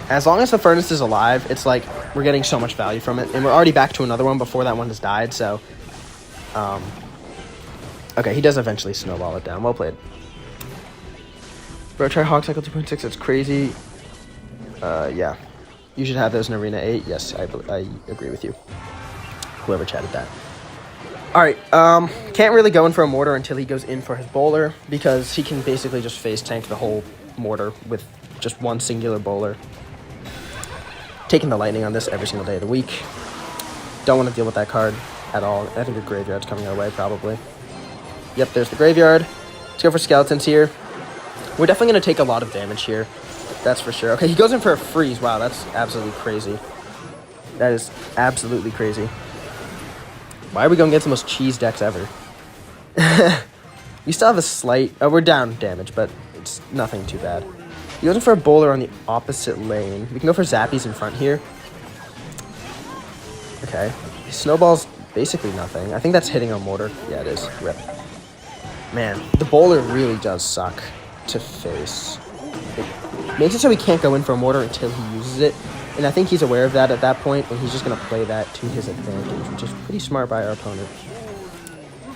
As long as the furnace is alive, it's like we're getting so much value from it. And we're already back to another one before that one has died, so... okay, he does eventually snowball it down. Well played. Bro, try Hog Cycle 2.6. That's crazy. Yeah. You should have those in Arena 8. Yes, I agree with you. Whoever chatted that. Alright, can't really go in for a mortar until he goes in for his bowler, because he can basically just face tank the whole mortar with just one singular bowler. Taking the lightning on this every single day of the week. Don't want to deal with that card at all. I think the graveyard's coming our way, probably. Yep, there's the graveyard. Let's go for skeletons here. We're definitely going to take a lot of damage here. That's for sure. Okay, he goes in for a freeze. Wow, that's absolutely crazy. That is absolutely crazy. Why are we going against the most cheese decks ever? We still have a slight... Oh, we're down damage, but it's nothing too bad. He goes in for a bowler on the opposite lane. We can go for zappies in front here. Okay. Snowball's basically nothing. I think that's hitting a mortar. Yeah, it is. Rip. Man, the bowler really does suck to face. It makes it so he can't go in for a mortar until he uses it. And I think he's aware of that at that point, and he's just going to play that to his advantage, which is pretty smart by our opponent.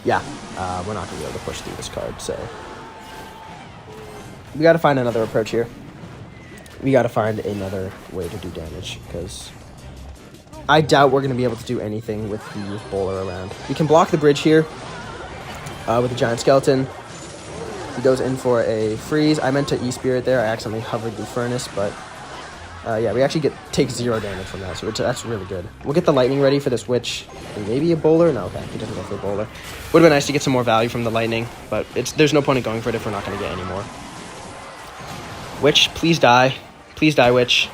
Yeah, we're not going to be able to push through this card, so... We got to find another approach here. We got to find another way to do damage, because I doubt we're going to be able to do anything with the bowler around. We can block the bridge here with a giant skeleton. He goes in for a freeze. I meant to E-Spirit there. I accidentally hovered the furnace, but yeah, we actually take 0 damage from that, so that's really good. We'll get the lightning ready for this witch. And maybe a bowler? No, okay, he doesn't go for a bowler. Would have been nice to get some more value from the lightning, but there's no point in going for it if we're not going to get any more. Witch, please die. Please die, witch.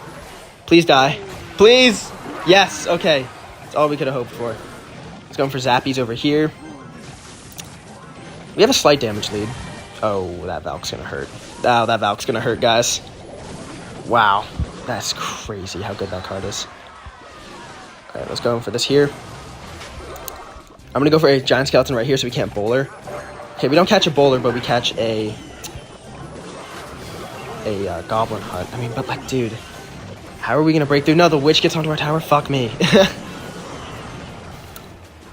Please die. Please! Yes, okay. That's all we could have hoped for. Let's go for zappies over here. We have a slight damage lead. Oh, that Valk's gonna hurt. Oh, that Valk's gonna hurt, guys. Wow. That's crazy how good that card is. All right, let's go in for this here. I'm going to go for a giant skeleton right here so we can't bowler. Okay, we don't catch a bowler, but we catch a goblin hunt. I mean, but like, dude, how are we going to break through? No, the witch gets onto our tower. Fuck me.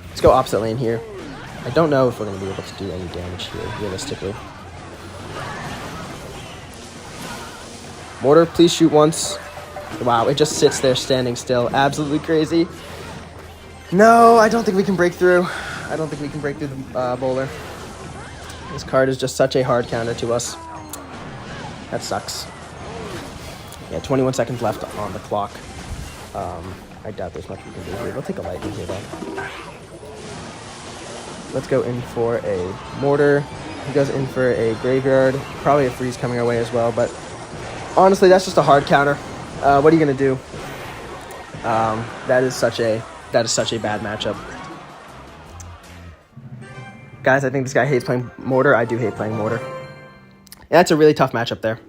Let's go opposite lane here. I don't know if we're going to be able to do any damage here, realistically. Mortar, please shoot once. Wow, it just sits there standing still. Absolutely crazy. No, I don't think we can break through. I don't think we can break through the bowler. This card is just such a hard counter to us. That sucks. Yeah, 21 seconds left on the clock. I doubt there's much we can do here. We'll take a lightning here, though. Let's go in for a mortar. He goes in for a graveyard. Probably a freeze coming our way as well, but honestly, that's just a hard counter. What are you going to do? That is such a bad matchup. Guys, I think this guy hates playing mortar. I do hate playing mortar. Yeah, that's a really tough matchup there.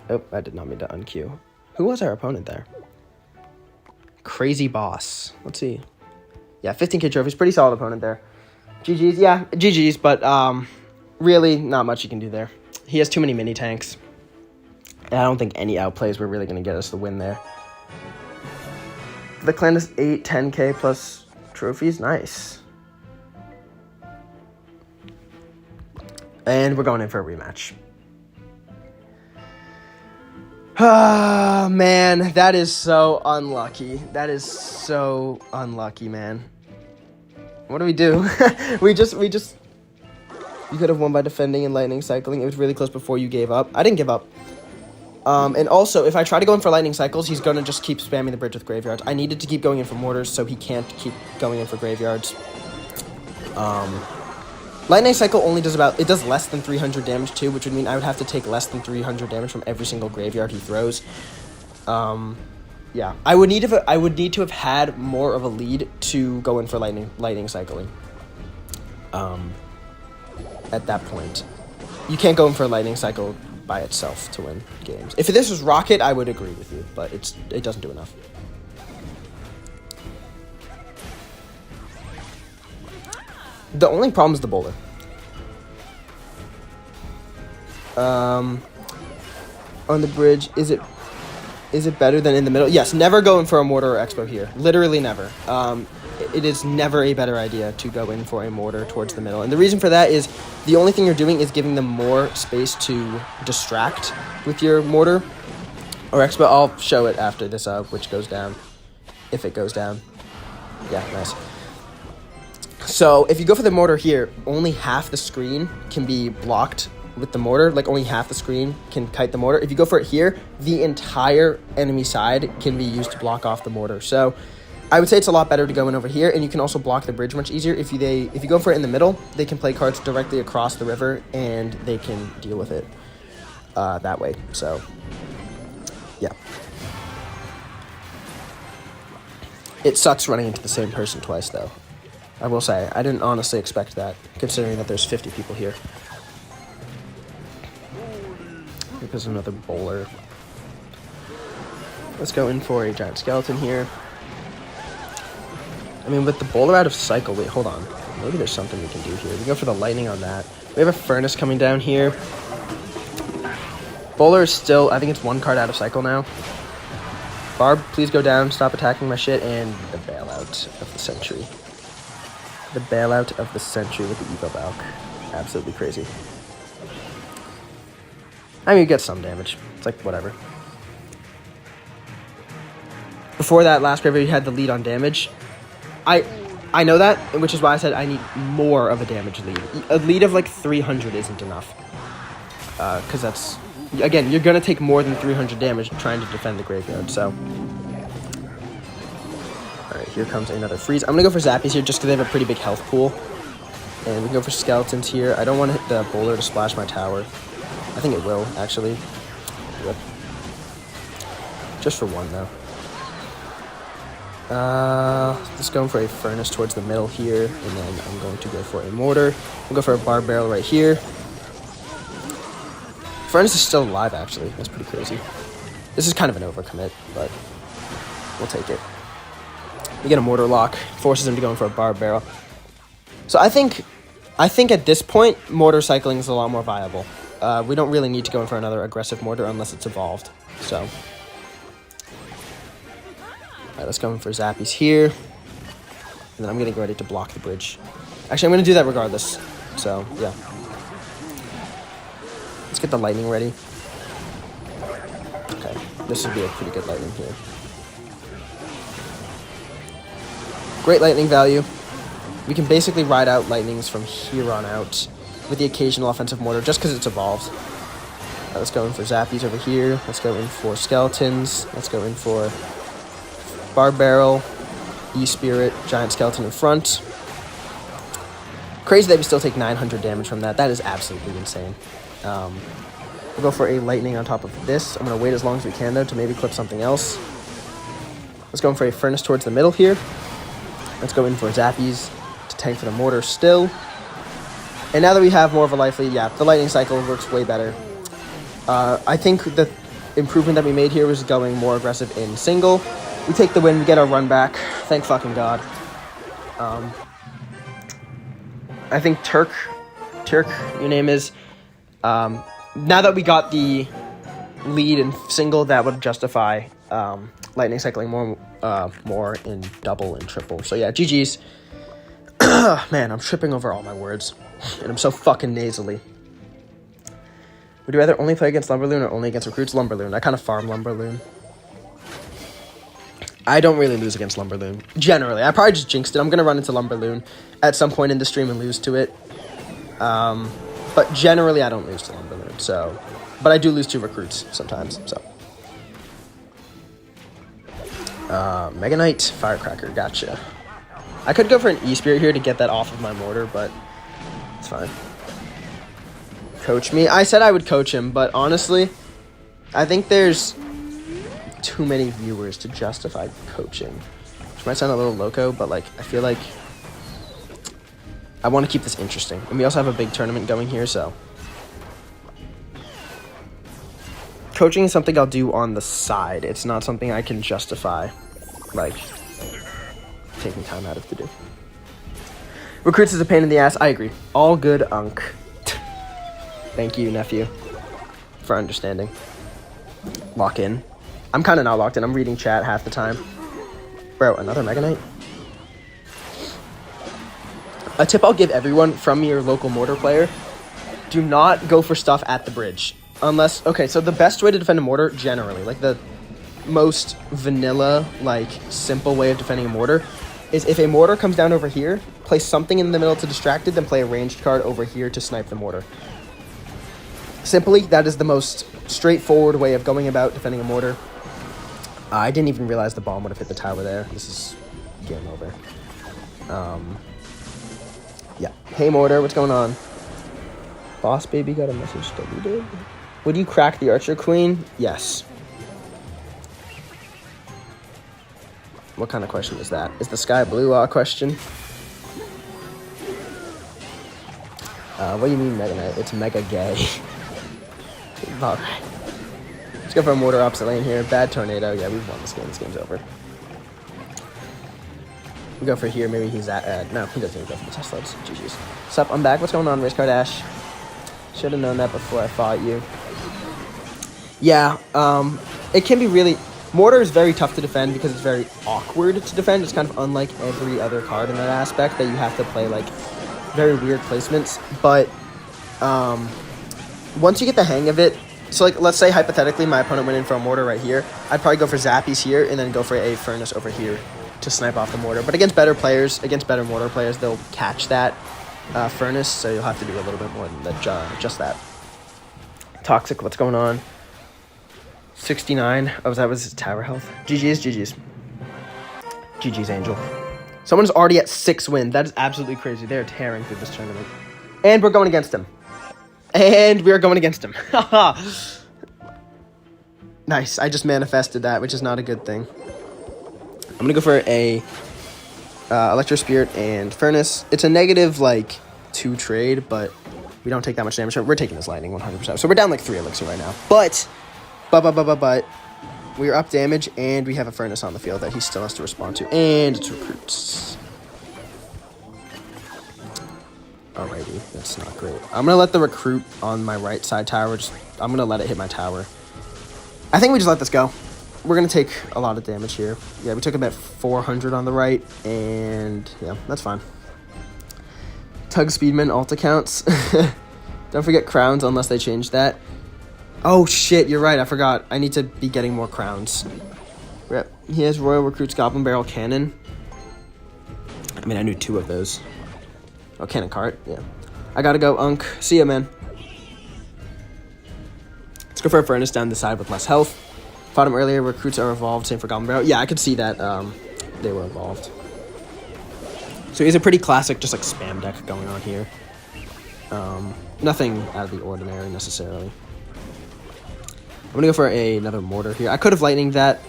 Oh, I did not mean to unqueue. Who was our opponent there? Crazy Boss. Let's see. Yeah, 15k trophies. Pretty solid opponent there. GG's. Yeah, GG's, but really not much you can do there. He has too many mini tanks. And I don't think any outplays were really going to get us the win there. The clan is 10k plus trophies. Nice. And we're going in for a rematch. Ah, man, that is so unlucky. That is so unlucky, man. What do we do? we just... You could have won by defending and lightning cycling. It was really close before you gave up. I didn't give up. And also, if I try to go in for lightning cycles, he's going to just keep spamming the bridge with graveyards. I needed to keep going in for mortars, so he can't keep going in for graveyards. Lightning cycle only does it does less than 300 damage too, which would mean I would have to take less than 300 damage from every single graveyard he throws. Yeah, I would need to have had more of a lead to go in for lightning cycling. At that point, you can't go in for a lightning cycle by itself to win games. If this was Rocket, I would agree with you, but it doesn't do enough. The only problem is the bowler. On the bridge, is it better than in the middle? Yes, never go in for a mortar or expo here. Literally never. It is never a better idea to go in for a mortar towards the middle. And the reason for that is the only thing you're doing is giving them more space to distract with your mortar or expo. I'll show it after this which goes down, if it goes down. Yeah, nice. So if you go for the mortar here, only half the screen can be blocked with the mortar. Like only half the screen can kite the mortar. If you go for it here, the entire enemy side can be used to block off the mortar. So I would say it's a lot better to go in over here, and you can also block the bridge much easier. If you go for it in the middle, they can play cards directly across the river, and they can deal with it that way. So, yeah. It sucks running into the same person twice, though. I will say, I didn't honestly expect that, considering that there's 50 people here. There's another bowler. Let's go in for a giant skeleton here. I mean, with the bowler out of cycle, wait, hold on. Maybe there's something we can do here. We go for the lightning on that. We have a furnace coming down here. Bowler is still, I think it's one card out of cycle now. Barb, please go down. Stop attacking my shit. And the bailout of the century. The bailout of the century with the Evo Valk. Absolutely crazy. I mean, you get some damage. It's like, whatever. Before that last graveyard, you had the lead on damage. I know that, which is why I said I need more of a damage lead. A lead of like 300 isn't enough. Because that's... Again, you're going to take more than 300 damage trying to defend the graveyard, so... Alright, here comes another freeze. I'm going to go for Zappies here just because they have a pretty big health pool. And we can go for Skeletons here. I don't want the bowler to splash my tower. I think it will, actually. Yep. Just for one, though. Just going for a furnace towards the middle here, and then I'm going to go for a mortar. We'll go for a bar barrel right here. Furnace is still alive, actually. That's pretty crazy. This is kind of an overcommit, but we'll take it. We get a mortar lock, forces him to go in for a barb barrel. So I think at this point, mortar cycling is a lot more viable. We don't really need to go in for another aggressive mortar unless it's evolved. So, all right, let's go in for zappies here. And then I'm getting ready to block the bridge. Actually, I'm going to do that regardless. So, yeah. Let's get the lightning ready. Okay, this would be a pretty good lightning here. Great lightning value. We can basically ride out lightnings from here on out with the occasional offensive mortar just because it's evolved. Let's go in for zappies over here. Let's go in for skeletons. Let's go in for barb barrel, e-spirit, giant skeleton in front. Crazy that we still take 900 damage from that. That is absolutely insane. We'll go for a lightning on top of this. I'm going to wait as long as we can, though, to maybe clip something else. Let's go in for a furnace towards the middle here. Let's go in for zappies to tank for the mortar still. And now that we have more of a life lead, yeah, the lightning cycle works way better. I think the improvement that we made here was going more aggressive in single. We take the win, we get our run back. Thank fucking God. I think Turk, your name is, now that we got the lead in single, that would justify lightning cycling more in double and triple. So yeah, GG's. Man, I'm tripping over all my words, and I'm so fucking nasally. Would you rather only play against Lumberloon or only against recruits? Lumberloon. I kind of farm Lumberloon. I don't really lose against Lumberloon. Generally. I probably just jinxed it. I'm going to run into Lumberloon at some point in the stream and lose to it. But generally, I don't lose to Lumberloon. So, but I do lose to recruits sometimes. So, Mega Knight, Firecracker. Gotcha. I could go for an E-Spirit here to get that off of my mortar, but it's fine. Coach me. I said I would coach him, but honestly, I think there's too many viewers to justify coaching. Which might sound a little loco, but like I feel like I want to keep this interesting. And we also have a big tournament going here, so coaching is something I'll do on the side. It's not something I can justify like taking time out of to do. Recruits is a pain in the ass. I agree. All good, Unk. Thank you, nephew, for understanding. Lock in. I'm kind of not locked in. I'm reading chat half the time. Bro, another Mega Knight? A tip I'll give everyone from your local mortar player, do not go for stuff at the bridge. Unless, okay, so the best way to defend a mortar, generally, like the most vanilla, like simple way of defending a mortar, is if a mortar comes down over here, place something in the middle to distract it, then play a ranged card over here to snipe the mortar. Simply, that is the most straightforward way of going about defending a mortar. I didn't even realize the bomb would have hit the tower there. This is game over. Yeah. Hey, mortar, what's going on? Boss baby got a message deleted. Would you crack the Archer Queen? Yes. What kind of question is that? Is the sky blue a question? What do you mean, Mega Knight? It's mega gay. Alright. Let's go for a mortar opposite lane here. Bad tornado. Yeah, we've won this game. This game's over. We go for here. Maybe he's at... no, he doesn't even go for the Teslas. GG's. What's up? I'm back. What's going on, Race Car Dash? Should have known that before I fought you. Yeah, it can be really... Mortar is very tough to defend because it's very awkward to defend. It's kind of unlike every other card in that aspect that you have to play, like, very weird placements. But, once you get the hang of it... So, like, let's say, hypothetically, my opponent went in for a mortar right here. I'd probably go for zappies here and then go for a furnace over here to snipe off the mortar. But against better players, against better mortar players, they'll catch that furnace. So you'll have to do a little bit more than that, just that. Toxic, what's going on? 69. Oh, that was his tower health. GG's, GG's. GG's, Angel. Someone's already at 6 wins. That is absolutely crazy. They're tearing through this tournament. And we're going against him. And we are going against him. Nice. I just manifested that, which is not a good thing. I'm going to go for a Electro Spirit and Furnace. It's a negative, like, 2 trade, but we don't take that much damage. We're taking this lightning 100%. So we're down, like, 3 elixir right now. But, We are up damage, and we have a furnace on the field that he still has to respond to. And it's recruits. Alrighty, that's not great. I'm going to let the recruit on my right side tower. I'm going to let it hit my tower. I think we just let this go. We're going to take a lot of damage here. Yeah, we took about 400 on the right, and yeah, that's fine. Tug Speedman alt accounts. Don't forget crowns unless they change that. Oh shit, you're right, I forgot. I need to be getting more crowns. Rep. He has Royal Recruit's Goblin Barrel Cannon. I mean, I knew 2 of those. Oh, Cannon Cart, yeah. I gotta go, Unk. See ya, man. Let's go for a Furnace down the side with less health. Fought him earlier, recruits are evolved, same for Goblin Barrel. Yeah, I could see that they were evolved. So he's a pretty classic, just like spam deck going on here. Nothing out of the ordinary necessarily. I'm gonna go for another mortar here. I could have lightninged that.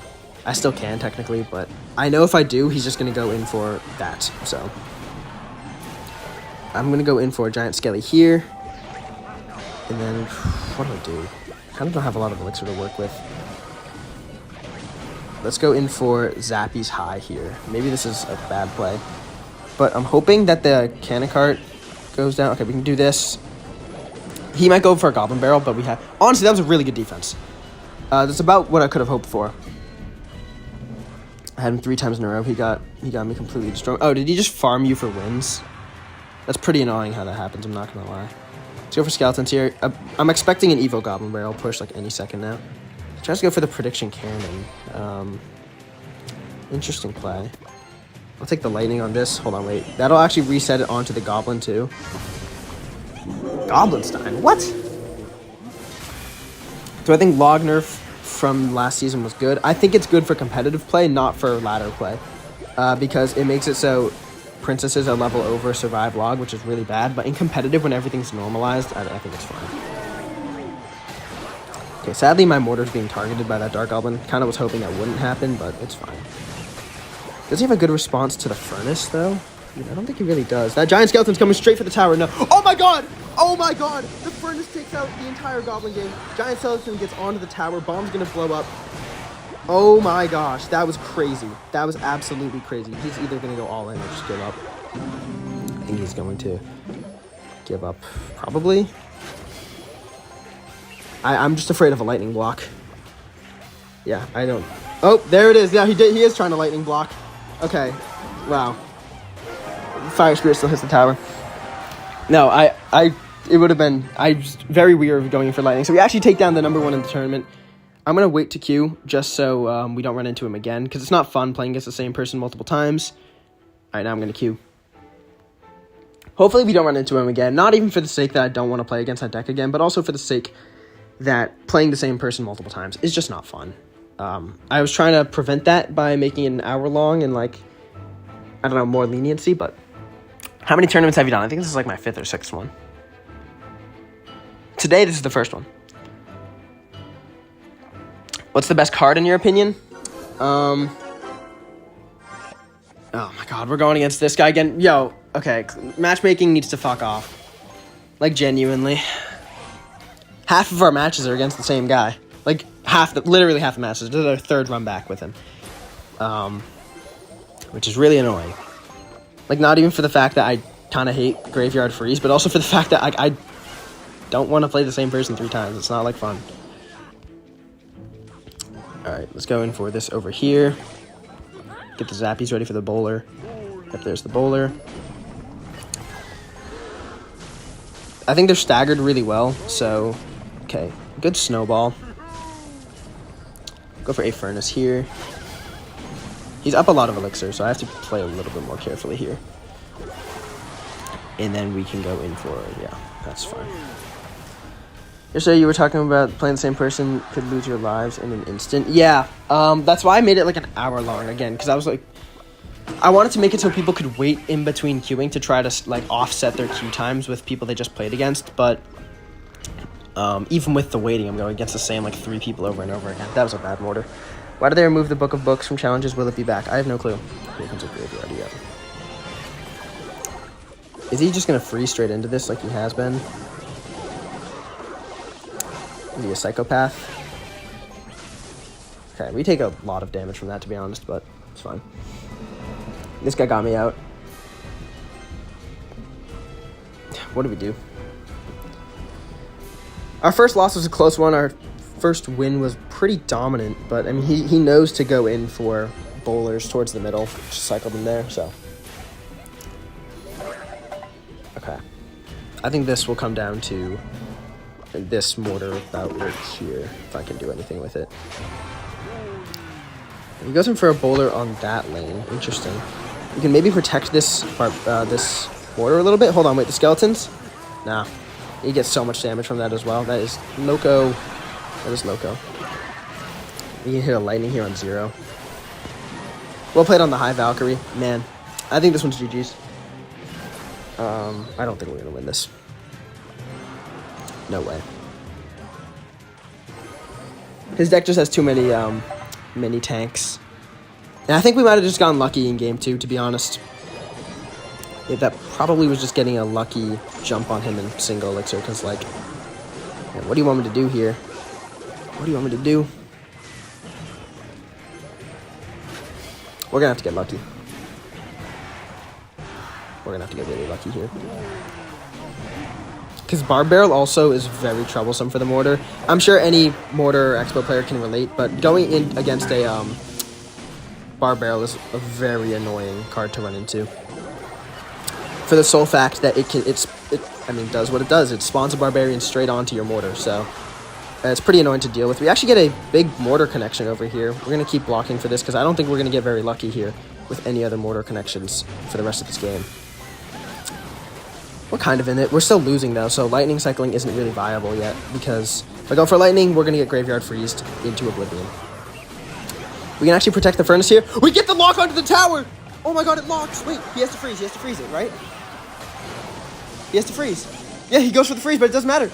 I still can technically, but I know if I do, he's just gonna go in for that. So I'm gonna go in for a giant skelly here. And then what do I do? I kind of don't have a lot of elixir to work with. Let's go in for Zappy's High here. Maybe this is a bad play. But I'm hoping that the cannon cart goes down. Okay, we can do this. He might go for a Goblin Barrel, but we have... Honestly, that was a really good defense. That's about what I could have hoped for. I had him 3 times in a row. He got me completely destroyed. Oh, did he just farm you for wins? That's pretty annoying how that happens, I'm not going to lie. Let's go for Skeletons here. I'm expecting an Evo Goblin Barrel push like any second now. Tries to go for the Prediction Cannon. Interesting play. I'll take the lightning on this. Hold on, wait. That'll actually reset it onto the Goblin, too. Goblinstein? What? So I think log nerf from last season was good. I think it's good for competitive play, not for ladder play. Because it makes it so princesses are level over survive log, which is really bad. But in competitive, when everything's normalized, I think it's fine. Okay, sadly my mortar's being targeted by that Dark Goblin. Kind of was hoping that wouldn't happen, but it's fine. Does he have a good response to the furnace, though? I don't think he really does. That giant skeleton's coming straight for the tower. No. Oh my god! Oh my god! The furnace takes out the entire goblin game. Giant skeleton gets onto the tower. Bomb's gonna blow up. Oh my gosh. That was crazy. That was absolutely crazy. He's either gonna go all in or just give up. I think he's going to give up. Probably. I'm just afraid of a lightning block. Yeah, I don't... Oh, there it is. Yeah, he is trying to lightning block. Okay. Wow. Fire Spirit still hits the tower. No, it would have been... I was very weird of going in for lightning. So we actually take down the number 1 in the tournament. I'm going to wait to queue just so we don't run into him again. Because it's not fun playing against the same person multiple times. Alright, now I'm going to queue. Hopefully we don't run into him again. Not even for the sake that I don't want to play against that deck again. But also for the sake that playing the same person multiple times is just not fun. I was trying to prevent that by making it an hour long and, like, I don't know, more leniency, but how many tournaments have you done? I think this is like my 5th or 6th one. Today, this is the first one. What's the best card in your opinion? Oh my god, we're going against this guy again. Yo, okay, matchmaking needs to fuck off. Like, genuinely. Half of our matches are against the same guy. Like, literally half the matches. This is our 3rd run back with him. Which is really annoying. Like, not even for the fact that I kind of hate Graveyard Freeze, but also for the fact that I don't want to play the same person 3 times. It's not, like, fun. Alright, let's go in for this over here. Get the Zappies ready for the bowler. Yep, there's the bowler. I think they're staggered really well, so... Okay, good snowball. Go for a furnace here. He's up a lot of elixir, so I have to play a little bit more carefully here. And then we can go in for, yeah, that's fine. Yesterday you were talking about playing the same person could lose your lives in an instant. Yeah, that's why I made it like an hour long again, because I was like, I wanted to make it so people could wait in between queuing to try to like offset their queue times with people they just played against, but even with the waiting, I'm going against the same like 3 people over and over again. That was a bad mortar. Why did they remove the Book of Books from challenges? Will it be back? I have no clue. Here comes a graveyard, yeah. Is he just going to freeze straight into this like he has been? Is he a psychopath? Okay, we take a lot of damage from that, to be honest, but it's fine. This guy got me out. What did we do? Our first loss was a close one. Our first win was pretty dominant, but I mean, he knows to go in for bowlers towards the middle. Just cycled him there, so. Okay. I think this will come down to this mortar about right here, if I can do anything with it. He goes in for a bowler on that lane. Interesting. You can maybe protect this this mortar a little bit. Hold on, wait, the skeletons? Nah. He gets so much damage from that as well. That is loco. That is loco. We can hit a lightning here on 0. Well played on the high Valkyrie. Man, I think this one's GG's. I don't think we're going to win this. No way. His deck just has too many mini tanks. And I think we might have just gotten lucky in game 2, to be honest. Yeah, that probably was just getting a lucky jump on him in single elixir, because, like, man, what do you want me to do here? What do you want me to do? We're going to have to get lucky. We're going to have to get really lucky here. Because Barb Barrel also is very troublesome for the mortar. I'm sure any mortar or expo player can relate, but going in against a Barb Barrel is a very annoying card to run into. For the sole fact that it does what it does. It spawns a Barbarian straight onto your mortar, so it's pretty annoying to deal with. We actually get a big mortar connection over here. We're going to keep blocking for this because I don't think we're going to get very lucky here with any other mortar connections for the rest of this game. We're kind of in it. We're still losing, though, so lightning cycling isn't really viable yet, because if I go for lightning, we're going to get graveyard freezed into oblivion. We can actually protect the furnace here. We get the lock onto the tower! Oh my god, it locks! Wait, he has to freeze. He has to freeze it, right? He has to freeze. Yeah, he goes for the freeze, but it doesn't matter.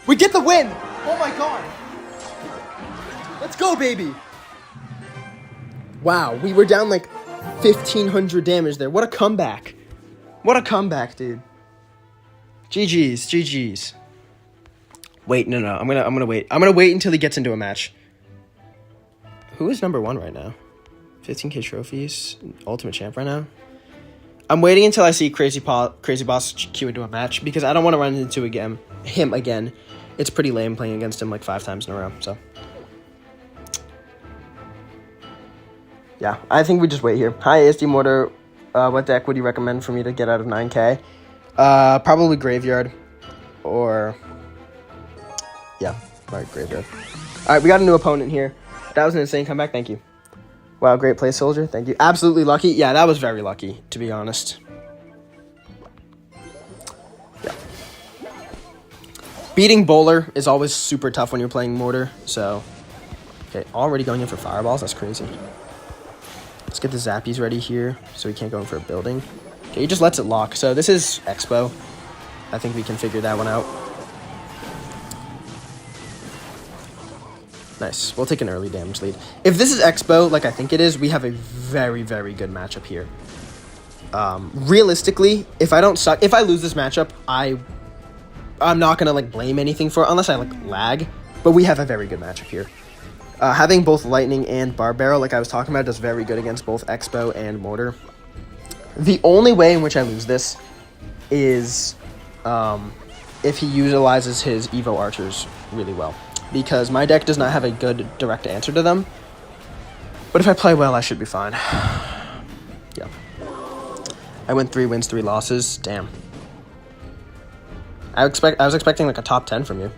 We get the win! Oh my god! Let's go, baby! Wow, we were down like 1,500 damage there. What a comeback. What a comeback, dude. GG's, GG's. Wait, no. I'm gonna wait. I'm gonna wait until he gets into a match. Who is number 1 right now? 15k trophies, ultimate champ right now. I'm waiting until I see Crazy Boss queue into a match, because I don't want to run into him again. It's pretty lame playing against him like 5 times in a row. So yeah, I think we just wait here. Hi, ASD Mortar. What deck would you recommend for me to get out of 9k? Probably Graveyard, or yeah, right, Graveyard. All right, we got a new opponent here. That was an insane comeback. Thank you. Wow, great play, Soldier. Thank you. Absolutely lucky. Yeah, that was very lucky, to be honest. Yeah. Beating Bowler is always super tough when you're playing Mortar, so. Okay, already going in for Fireballs. That's crazy. Let's get the Zappies ready here, so he can't go in for a building. Okay, he just lets it lock. So this is Expo. I think we can figure that one out. Nice. We'll take an early damage lead. If this is Expo, like I think it is, we have a very, very good matchup here. Realistically, if I don't suck, if I lose this matchup, I'm not gonna like blame anything for it, unless I like lag. But we have a very good matchup here. Having both Lightning and Barb Barrel, like I was talking about, does very good against both Expo and Mortar. The only way in which I lose this is if he utilizes his Evo Archers really well. Because my deck does not have a good direct answer to them. But if I play well, I should be fine. Yeah. I went 3 wins, 3 losses. Damn. I was expecting like a top 10 from you.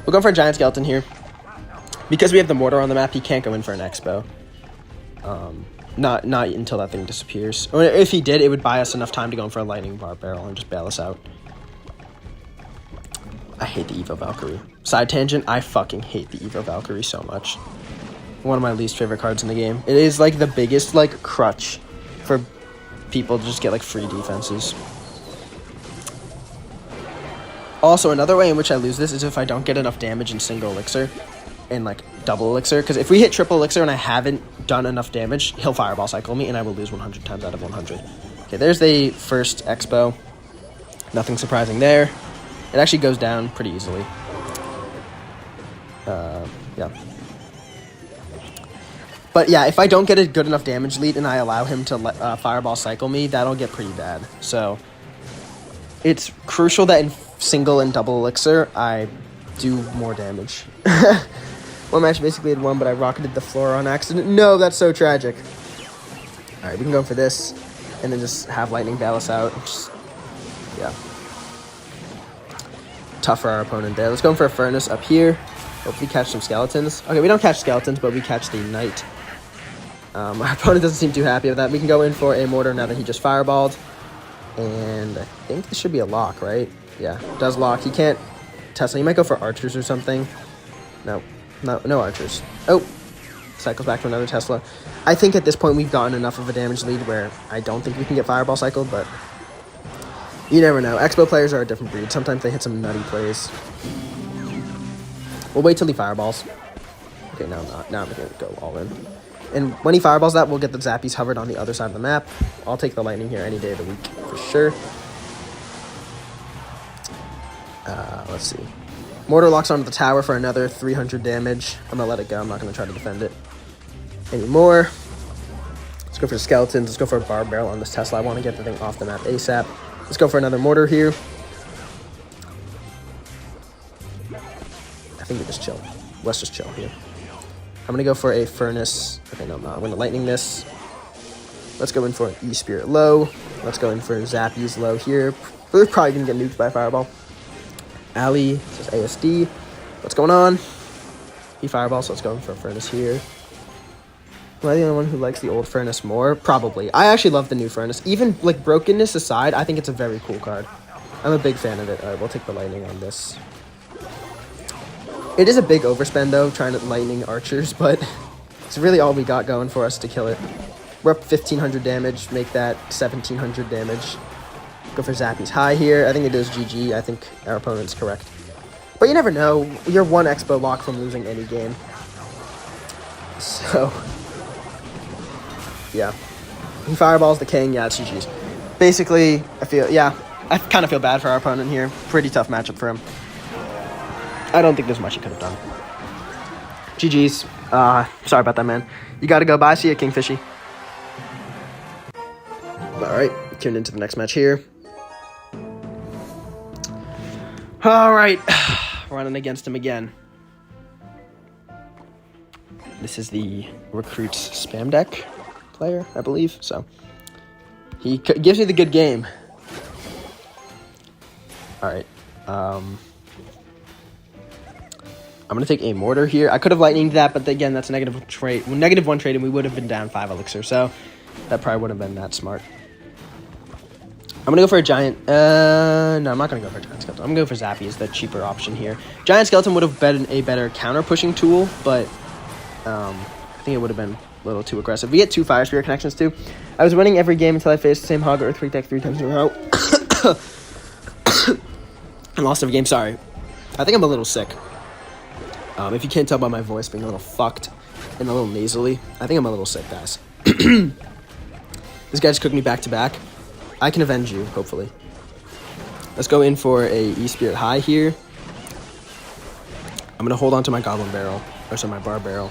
We're going for a Giant Skeleton here. Because we have the Mortar on the map, he can't go in for an Expo. Not until that thing disappears. Or if he did, it would buy us enough time to go in for a Lightning Barb Barrel and just bail us out. I hate the Evo Valkyrie. Side tangent, I fucking hate the Evo Valkyrie so much. One of my least favorite cards in the game. It is like the biggest like crutch for people to just get like free defenses. Also, another way in which I lose this is if I don't get enough damage in single elixir and like double elixir. Because if we hit triple elixir and I haven't done enough damage, he'll Fireball Cycle me and I will lose 100 times out of 100. Okay, there's the first Expo. Nothing surprising there. It actually goes down pretty easily. Yeah. But yeah, if I don't get a good enough damage lead and I allow him to fireball cycle me, that'll get pretty bad. So it's crucial that in single and double elixir, I do more damage. One match basically had won, but I rocketed the floor on accident. No, that's so tragic. All right, we can go for this and then just have lightning bail us out. Just, yeah. Tough for our opponent there. Let's go for a furnace up here. Hopefully catch some skeletons. Okay, we don't catch skeletons, but we catch the knight. Our opponent doesn't seem too happy with that. We can go in for a mortar now that he just fireballed. And I think this should be a lock, right? Yeah, it does lock. He can't Tesla. He might go for archers or something. No archers. Oh, cycles back to another Tesla. I think at this point we've gotten enough of a damage lead where I don't think we can get fireball cycled, but you never know. Expo players are a different breed. Sometimes they hit some nutty plays. We'll wait till he fireballs. Okay, now I'm not. Now I'm going to go all in. And when he fireballs that, we'll get the zappies hovered on the other side of the map. I'll take the lightning here any day of the week for sure. Let's see. Mortar locks onto the tower for another 300 damage. I'm going to let it go. I'm not going to try to defend it anymore. Let's go for the skeletons. Let's go for a bar barrel on this Tesla. I want to get the thing off the map ASAP. Let's go for another mortar here. I think we just chill. Let's just chill here. I'm going to go for a furnace. Okay, no, I'm not. I'm going to lightning this. Let's go in for an E-Spirit low. Let's go in for Zappies low here. We're probably going to get nuked by fireball. Ali says ASD. What's going on? He fireball, so let's go in for a furnace here. Am I the only one who likes the old furnace more? Probably. I actually love the new furnace. Even, like, brokenness aside, I think it's a very cool card. I'm a big fan of it. All right, we'll take the lightning on this. It is a big overspend, though, trying to lightning archers, but it's really all we got going for us to kill it. We're up 1,500 damage, make that 1,700 damage. Go for Zappies high here. I think it is GG. I think our opponent's correct. But you never know. You're one expo lock from losing any game. So, yeah. He fireballs the king. Yeah, it's GG's. Basically, I kind of feel bad for our opponent here. Pretty tough matchup for him. I don't think there's much he could have done. GG's. Sorry about that, man. You got to go. Bye. See ya, Kingfishy. All right. Tune into the next match here. All right. Running against him again. This is the Recruits spam deck player, I believe. So he gives me the good game. All right. I'm going to take a mortar here. I could have lightninged that, but again, that's a -1 trade, and we would have been down 5 elixir, so that probably wouldn't have been that smart. I'm going to go for a giant. No, I'm not going to go for a giant skeleton. I'm going to go for Zappy as the cheaper option here. Giant skeleton would have been a better counter-pushing tool, but I think it would have been a little too aggressive. We get 2 Fire Spear connections, too. I was winning every game until I faced the same Hog or Earthquake deck 3 times in a row. I lost every game. Sorry. I think I'm a little sick. If you can't tell by my voice being a little fucked and a little nasally, I think I'm a little sick, guys. This guy just cooked me back-to-back. I can avenge you, hopefully. Let's go in for a E-Spirit high here. I'm going to hold on to my Goblin Barrel. Or sorry, my Bar Barrel.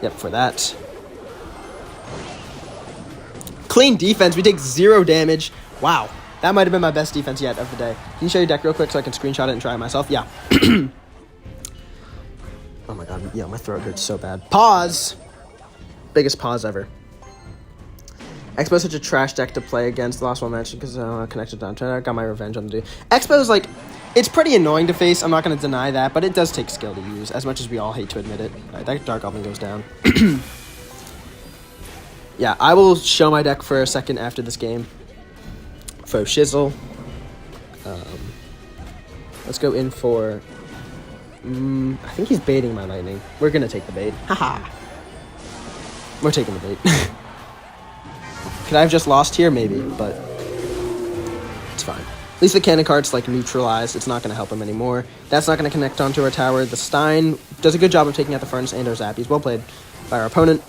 Yep, for that. Clean defense. We take 0 damage. Wow. That might have been my best defense yet of the day. Can you show your deck real quick so I can screenshot it and try it myself? Yeah. Oh my god. Yeah, my throat hurts so bad. Pause! Biggest pause ever. Expo is such a trash deck to play against. The last one mentioned because I connected down. I got my revenge on the dude. Expo is like, it's pretty annoying to face. I'm not going to deny that, but it does take skill to use, as much as we all hate to admit it. All right, that Dark Goblin goes down. Yeah, I will show my deck for a second after this game. Faux Shizzle. Let's go in for... I think he's baiting my lightning. We're going to take the bait. Haha. We're taking the bait. Could I have just lost here? Maybe, but it's fine. At least the cannon card's like neutralized. It's not going to help him anymore. That's not going to connect onto our tower. The Stein does a good job of taking out the Furnace and our Zappies. Well played by our opponent.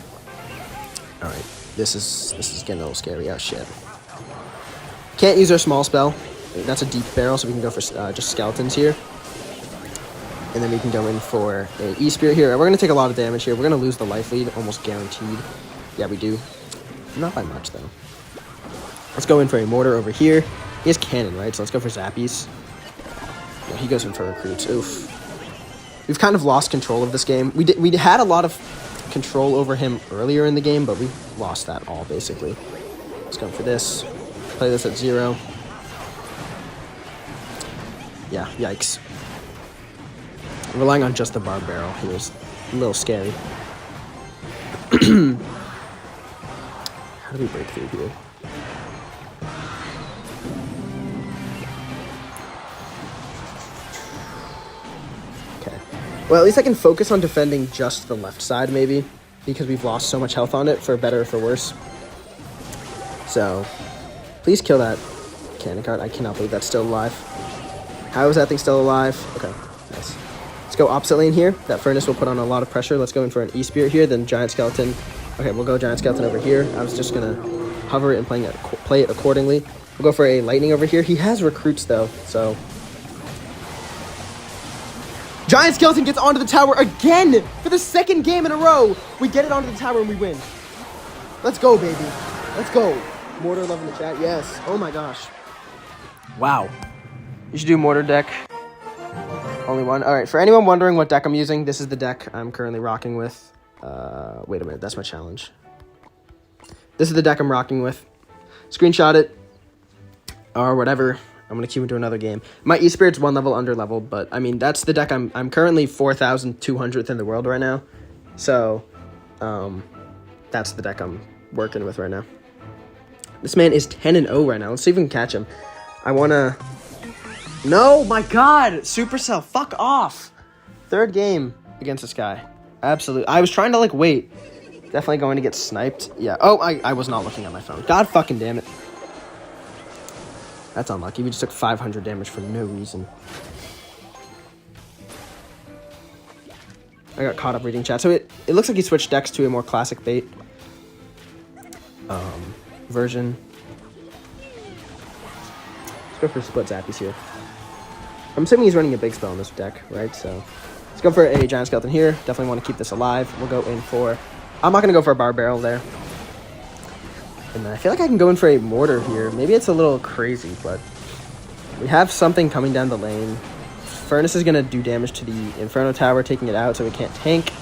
All right, this is getting a little scary. Oh shit! Can't use our small spell. That's a deep barrel, so we can go for just skeletons here. And then we can go in for a E-Spirit here. We're going to take a lot of damage here. We're going to lose the life lead, almost guaranteed. Yeah, we do. Not by much, though. Let's go in for a Mortar over here. He has Cannon, right? So let's go for Zappies. Yeah, he goes in for Recruits. Oof. We've kind of lost control of this game. We had a lot of control over him earlier in the game, but we lost that all, basically. Let's go for this. Play this at 0. Yeah, yikes. Relying on just the barb barrel here is a little scary. How do we break through here? Okay. Well, at least I can focus on defending just the left side, maybe, because we've lost so much health on it, for better or for worse. So, please kill that cannon card. I cannot believe that's still alive. How is that thing still alive? Okay, nice. Let's go opposite lane here. That Furnace will put on a lot of pressure. Let's go in for an E-Spirit here, then Giant Skeleton. Okay, we'll go Giant Skeleton over here. I was just going to hover it and play it accordingly. We'll go for a Lightning over here. He has Recruits, though, so... Giant Skeleton gets onto the tower again for the second game in a row. We get it onto the tower and we win. Let's go, baby. Let's go. Mortar love in the chat. Yes. Oh, my gosh. Wow. You should do Mortar deck. Only one. All right, for anyone wondering what deck I'm using, this is the deck I'm currently rocking with. Wait a minute, that's my challenge. This is the deck I'm rocking with. Screenshot it, or whatever. I'm going to queue into another game. My E-Spirit's 1 level under level, but, I mean, that's the deck I'm currently 4,200th in the world right now. So, that's the deck I'm working with right now. This man is 10-0 right now. Let's see if we can catch him. I want to... No, my God! Supercell, fuck off! Third game against this guy. Absolutely. I was trying to, like, wait. Definitely going to get sniped. Yeah. Oh, I was not looking at my phone. God fucking damn it. That's unlucky. We just took 500 damage for no reason. I got caught up reading chat. So it looks like he switched decks to a more classic bait version. Let's go for split Zappies here. I'm assuming he's running a big spell in this deck, right? So let's go for a Giant Skeleton here. Definitely want to keep this alive. We'll go in for... I'm not going to go for a Barb Barrel there. And I feel like I can go in for a Mortar here. Maybe it's a little crazy, but we have something coming down the lane. Furnace is going to do damage to the Inferno Tower, taking it out so we can't tank.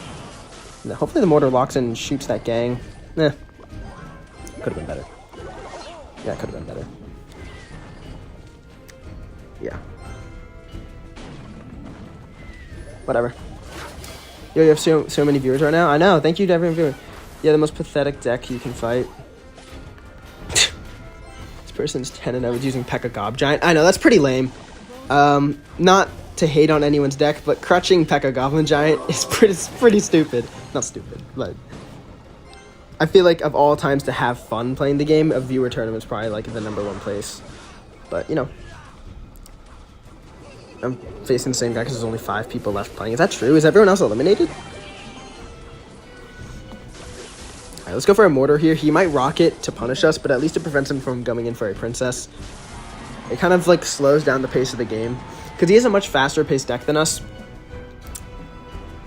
And hopefully the Mortar locks in and shoots that gang. Could have been better. Yeah, could have been better. Yeah. Whatever. Yo, you have so many viewers right now. I know. Thank you to everyone viewing. Yeah, the most pathetic deck you can fight. This person's 10-0 using P.E.K.K.A. Gob Giant. I know, that's pretty lame. Not to hate on anyone's deck, but crutching P.E.K.K.A. Goblin Giant is pretty stupid. Not stupid, but... I feel like of all times to have fun playing the game, a viewer tournament's probably like the #1 place. But, you know. I'm facing the same guy because there's only 5 people left playing. Is that true? Is everyone else eliminated? Alright, let's go for a Mortar here. He might rock it to punish us, but at least it prevents him from going in for a Princess. It kind of like slows down the pace of the game. Because he has a much faster paced deck than us.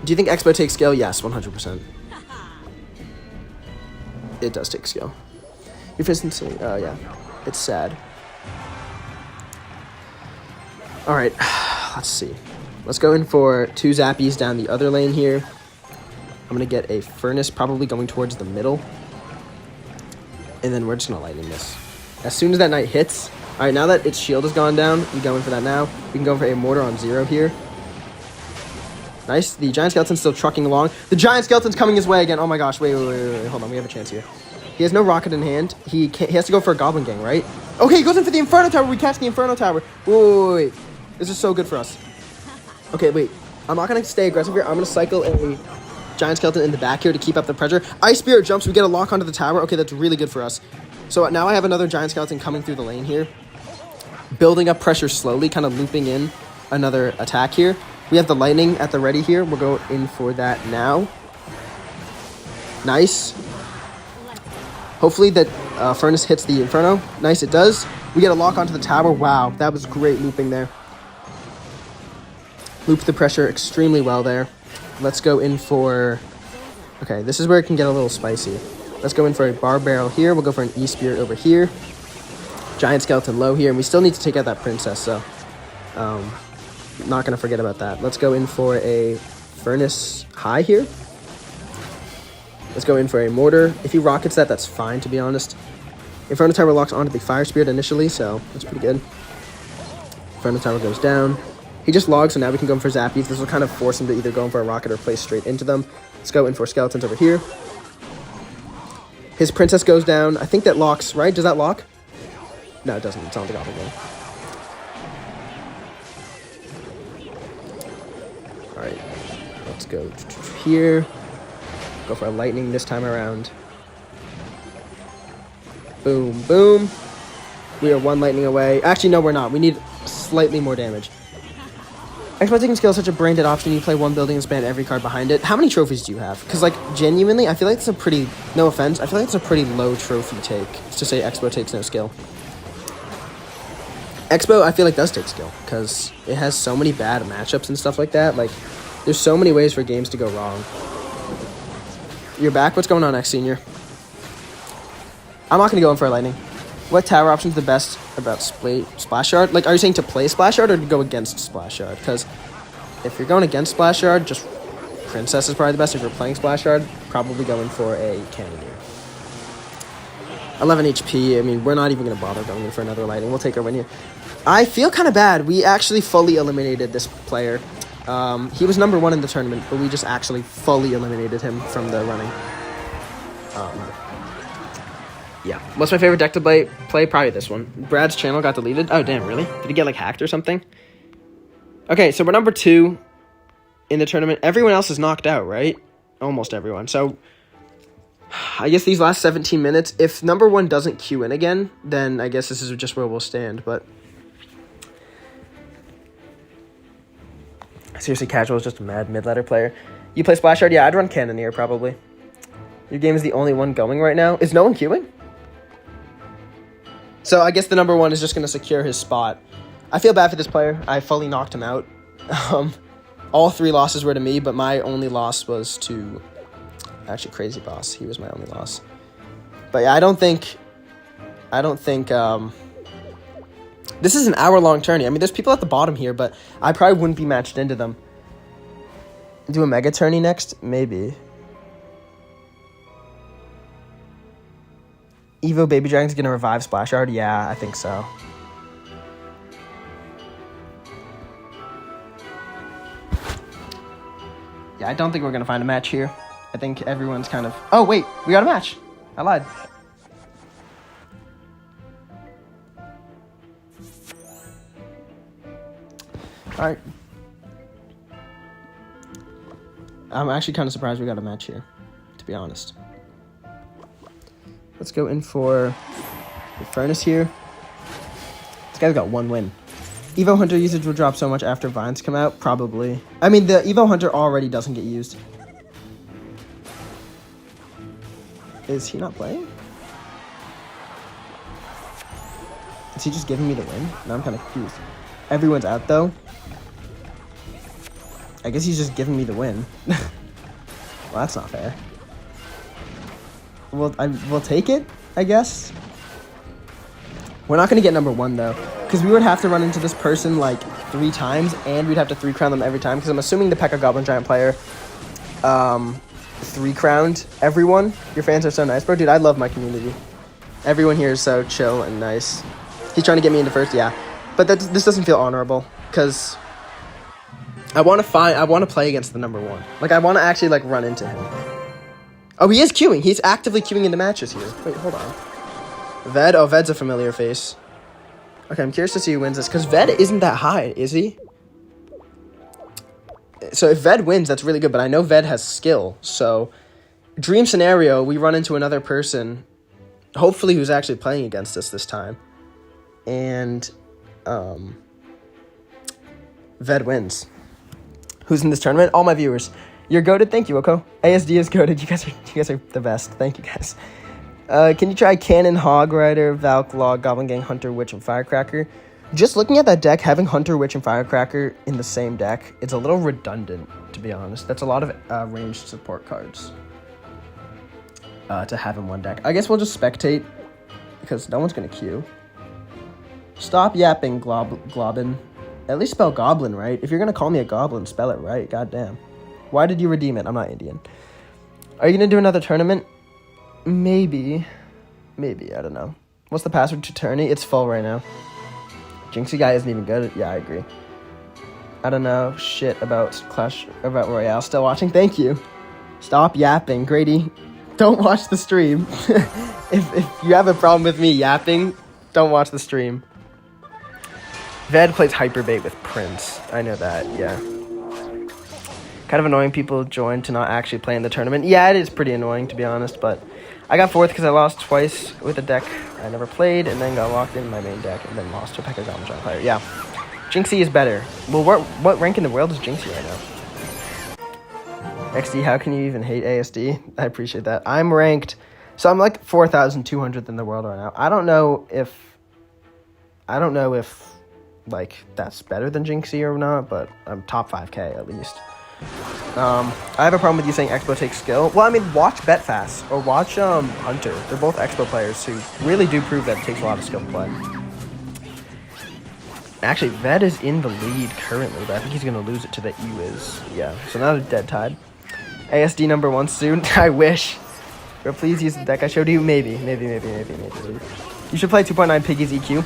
Do you think Expo takes skill? Yes, 100%. It does take skill. You're facing something. Oh, yeah. It's sad. Alright, let's see. Let's go in for 2 Zappies down the other lane here. I'm going to get a Furnace probably going towards the middle. And then we're just going to Lightning this. As soon as that Knight hits... Alright, now that its shield has gone down, we go in for that now. We can go for a Mortar on 0 here. Nice. The Giant Skeleton's still trucking along. The Giant Skeleton's coming his way again. Oh my gosh, wait. Hold on, we have a chance here. He has no rocket in hand. He has to go for a Goblin Gang, right? Okay, he goes in for the Inferno Tower. We catch the Inferno Tower. Wait. This is so good for us. Okay, wait. I'm not going to stay aggressive here. I'm going to cycle a Giant Skeleton in the back here to keep up the pressure. Ice Spirit jumps. We get a lock onto the tower. Okay, that's really good for us. So now I have another Giant Skeleton coming through the lane here. Building up pressure slowly, kind of looping in another attack here. We have the Lightning at the ready here. We'll go in for that now. Nice. Hopefully that Furnace hits the Inferno. Nice, it does. We get a lock onto the tower. Wow, that was great looping there. Loop the pressure extremely well there. Let's go in for... Okay, this is where it can get a little spicy. Let's go in for a bar barrel here. We'll go for an E-Spirit over here. Giant skeleton low here. And we still need to take out that princess, so... not going to forget about that. Let's go in for a furnace high here. Let's go in for a mortar. If he rockets that, that's fine, to be honest. Inferno Tower locks onto the Fire Spirit initially, so that's pretty good. Inferno Tower goes down. He just logs, so now we can go in for Zappies. This will kind of force him to either go in for a rocket or place straight into them. Let's go in for skeletons over here. His princess goes down. I think that locks, right? Does that lock? No, it doesn't. It's on the Goblin Gang. Alright. Let's go here. Go for a lightning this time around. Boom, boom. We are one lightning away. Actually, no, we're not. We need slightly more damage. Expo taking skill is such a brain dead option. You play one building and spam every card behind it. How many trophies do you have? Because, like, genuinely, I feel like it's a pretty... No offense. I feel like it's a pretty low trophy take to say Expo takes no skill. Expo, I feel like, does take skill. Because it has so many bad matchups and stuff like that. Like, there's so many ways for games to go wrong. You're back? What's going on, X-Senior? I'm not going to go in for a lightning. What tower option is the best about Splash Yard? Like, are you saying to play Splash Yard or to go against Splash Yard? Because if you're going against Splash Yard, just Princess is probably the best. If you're playing Splash Yard, probably going for a Cannoneer. 11 HP. I mean, we're not even going to bother going in for another lightning. We'll take our win here. I feel kind of bad. We actually fully eliminated this player. He was number 1 in the tournament, but we just actually fully eliminated him from the running. Yeah. What's my favorite deck to play? Probably this one. Brad's channel got deleted. Oh, damn, really? Did he get, like, hacked or something? Okay, so we're number 2 in the tournament. Everyone else is knocked out, right? Almost everyone. So, I guess these last 17 minutes, if number 1 doesn't queue in again, then I guess this is just where we'll stand, but... Seriously, Casual is just a mad mid-ladder player. You play Splash Yard? Yeah, I'd run Cannoneer, probably. Your game is the only one going right now. Is no one queuing? So I guess the number 1 is just going to secure his spot. I feel bad for this player. I fully knocked him out. All 3 losses were to me, but my only loss was to... Actually, Crazy Boss. He was my only loss. But yeah, I don't think... This is an hour-long tourney. I mean, there's people at the bottom here, but I probably wouldn't be matched into them. Do a mega tourney next? Maybe. Evo Baby Dragon's gonna revive Splash Yard? Yeah, I think so. Yeah, I don't think we're gonna find a match here. I think everyone's kind of... Oh, wait, we got a match. I lied. Alright. I'm actually kind of surprised we got a match here, to be honest. Let's go in for the Furnace here. This guy's got 1 win. Evo Hunter usage will drop so much after Vines come out? Probably. I mean, the Evo Hunter already doesn't get used. Is he not playing? Is he just giving me the win? Now I'm kind of confused. Everyone's out, though. I guess he's just giving me the win. Well, that's not fair. We'll take it, I guess. We're not going to get number 1, though. Because we would have to run into this person, like, 3 times. And we'd have to 3-crown them every time. Because I'm assuming the P.E.K.K.A. Goblin Giant player 3-crowned everyone. Your fans are so nice, bro. Dude, I love my community. Everyone here is so chill and nice. He's trying to get me into first, yeah. But this doesn't feel honorable. Because... I want to play against the number 1. Like, I want to actually, like, run into him. Oh, he is queuing. He's actively queuing into matches here. Wait, hold on. Ved? Oh, Ved's a familiar face. Okay, I'm curious to see who wins this. Because Ved isn't that high, is he? So if Ved wins, that's really good. But I know Ved has skill. So, dream scenario, we run into another person. Hopefully who's actually playing against us this time. And, Ved wins. Who's in this tournament? All my viewers. You're goated. Thank you, Oko. ASD is goated. You guys are the best. Thank you, guys. Can you try Cannon, Hog Rider, Valk, Log, Goblin Gang, Hunter, Witch, and Firecracker? Just looking at that deck, having Hunter, Witch, and Firecracker in the same deck, it's a little redundant, to be honest. That's a lot of ranged support cards to have in one deck. I guess we'll just spectate, because no one's going to queue. Stop yapping, Globin. At least spell goblin right. If you're going to call me a goblin, spell it right. Goddamn. Why did you redeem it? I'm not Indian. Are you going to do another tournament? Maybe. Maybe, I don't know. What's the password to tourney? It's full right now. Jinxie guy isn't even good. Yeah, I agree. I don't know shit about Royale. Still watching? Thank you. Stop yapping. Grady, don't watch the stream. if you have a problem with me yapping, don't watch the stream. Ved plays Hyperbait with Prince. I know that, yeah. Kind of annoying people join to not actually play in the tournament. Yeah, it is pretty annoying, to be honest, but I got 4th because I lost twice with a deck I never played, and then got locked in my main deck, and then lost to a Pekka Goblin Giant player. Yeah, Jinxie is better. Well, what rank in the world is Jinxie right now? XD, how can you even hate ASD? I appreciate that. I'm ranked, so I'm like 4,200th in the world right now. I don't know if, like, that's better than Jinxie or not, but I'm top 5K at least. I have a problem with you saying Expo takes skill. Well, I mean, watch Betfast or watch Hunter. They're both Expo players who really do prove that it takes a lot of skill to play. Actually, Ved is in the lead currently, but I think he's going to lose it to the Ewiz. Yeah, so now they're dead tied. ASD number 1 soon. I wish. Or please use the deck I showed you. Maybe. You should play 2.9 Piggy's EQ.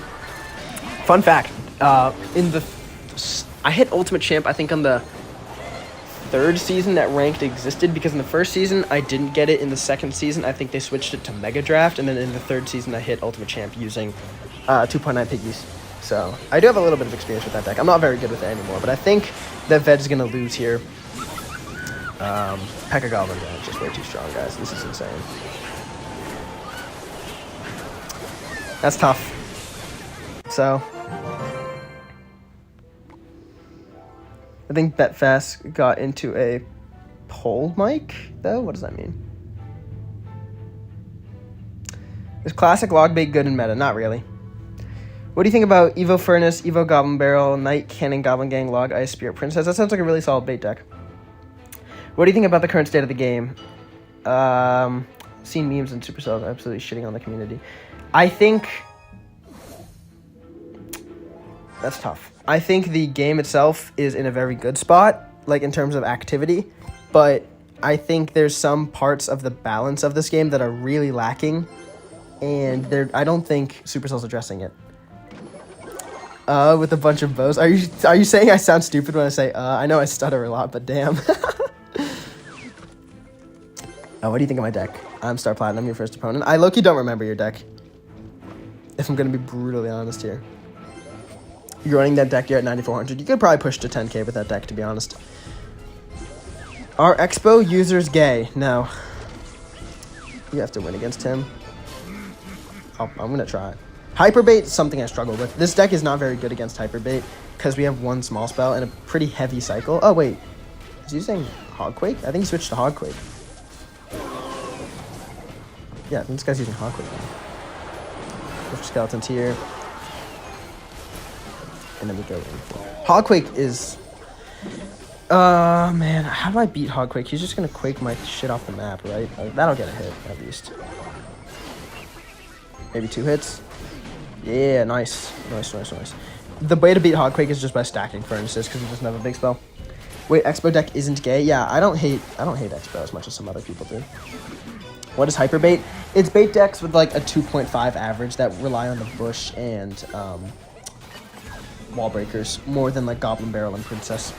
Fun fact. I hit Ultimate Champ, I think, on the 3rd season that ranked existed, because in the 1st season I didn't get it. In the 2nd season I think they switched it to Mega Draft, and then in the 3rd season I hit Ultimate Champ using 2.9 Piggies. So I do have a little bit of experience with that deck. I'm not very good with it anymore, but I think that Ved's gonna lose here. Pekka Goblin is just way too strong, guys. This is insane. That's tough. So I think Betfast got into a pole mic, though. What does that mean? Is classic Logbait good in meta? Not really. What do you think about Evo Furnace, Evo Goblin Barrel, Knight Cannon, Goblin Gang, Log Ice, Spirit Princess? That sounds like a really solid bait deck. What do you think about the current state of the game? Seen memes and Supercells absolutely shitting on the community. I think that's tough. I think the game itself is in a very good spot, like in terms of activity, but I think there's some parts of the balance of this game that are really lacking, and I don't think Supercell's addressing it. With a bunch of bows. Are you saying I sound stupid when I say I know I stutter a lot, but damn. What do you think of my deck? I'm Star Platinum, your first opponent. I low-key don't remember your deck, if I'm going to be brutally honest here. You're running that deck, you're at 9,400. You could probably push to 10k with that deck, to be honest. Are Expo users gay? No. You have to win against him. I'm going to try. Hyperbait is something I struggle with. This deck is not very good against Hyperbait because we have one small spell and a pretty heavy cycle. Oh, wait. Is he using Hogquake? I think he switched to Hogquake. Yeah, I think this guy's using Hogquake now. Push skeletons here. And then we go in. Hogquake is... man, how do I beat Hogquake? He's just gonna quake my shit off the map, right? That'll get a hit, at least. Maybe 2 hits? Yeah, nice. Nice. The way to beat Hogquake is just by stacking Furnaces, because he doesn't have a big spell. Wait, Expo deck isn't gay? Yeah, I don't hate Expo as much as some other people do. What is Hyperbait? It's bait decks with like a 2.5 average that rely on the bush and wall breakers more than like Goblin Barrel and Princess.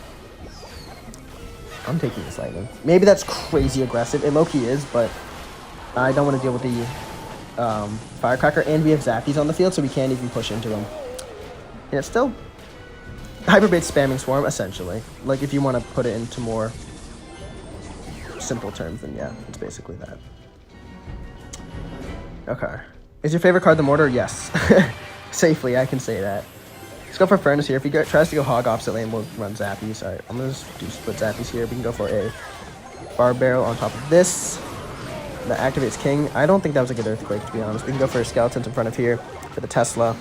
I'm taking this lightning. Maybe that's crazy aggressive. It low-key is, but I don't want to deal with the Firecracker, and we have Zappies on the field, so we can't even push into them. And it's still Hyperbait spamming Swarm, essentially. Like, if you want to put it into more simple terms, then yeah, it's basically that. Okay. Is your favorite card the Mortar? Yes. Safely, I can say that. Let's go for Furnace here. If he tries to go Hog opposite lane, we'll run Zappies. Alright, I'm going to do split Zappies here. We can go for a Bar Barrel on top of this. That activates King. I don't think that was a good Earthquake, to be honest. We can go for Skeletons in front of here for the Tesla.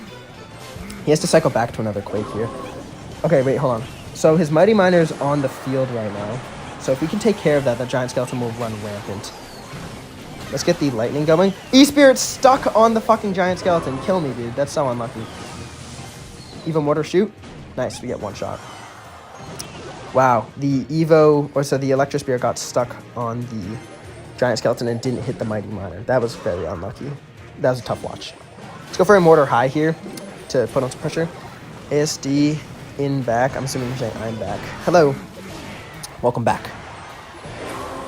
He has to cycle back to another Quake here. Okay, wait, hold on. So his Mighty Miner's on the field right now. So if we can take care of that, the Giant Skeleton will run rampant. Let's get the lightning going. E-Spirit's stuck on the fucking Giant Skeleton. Kill me, dude. That's so unlucky. Evo Mortar shoot. Nice, we get one shot. Wow, the the Electro Spirit got stuck on the Giant Skeleton and didn't hit the Mighty Miner. That was very unlucky. That was a tough watch. Let's go for a Mortar High here to put on some pressure. ASD in back. I'm assuming you're saying I'm back. Hello. Welcome back.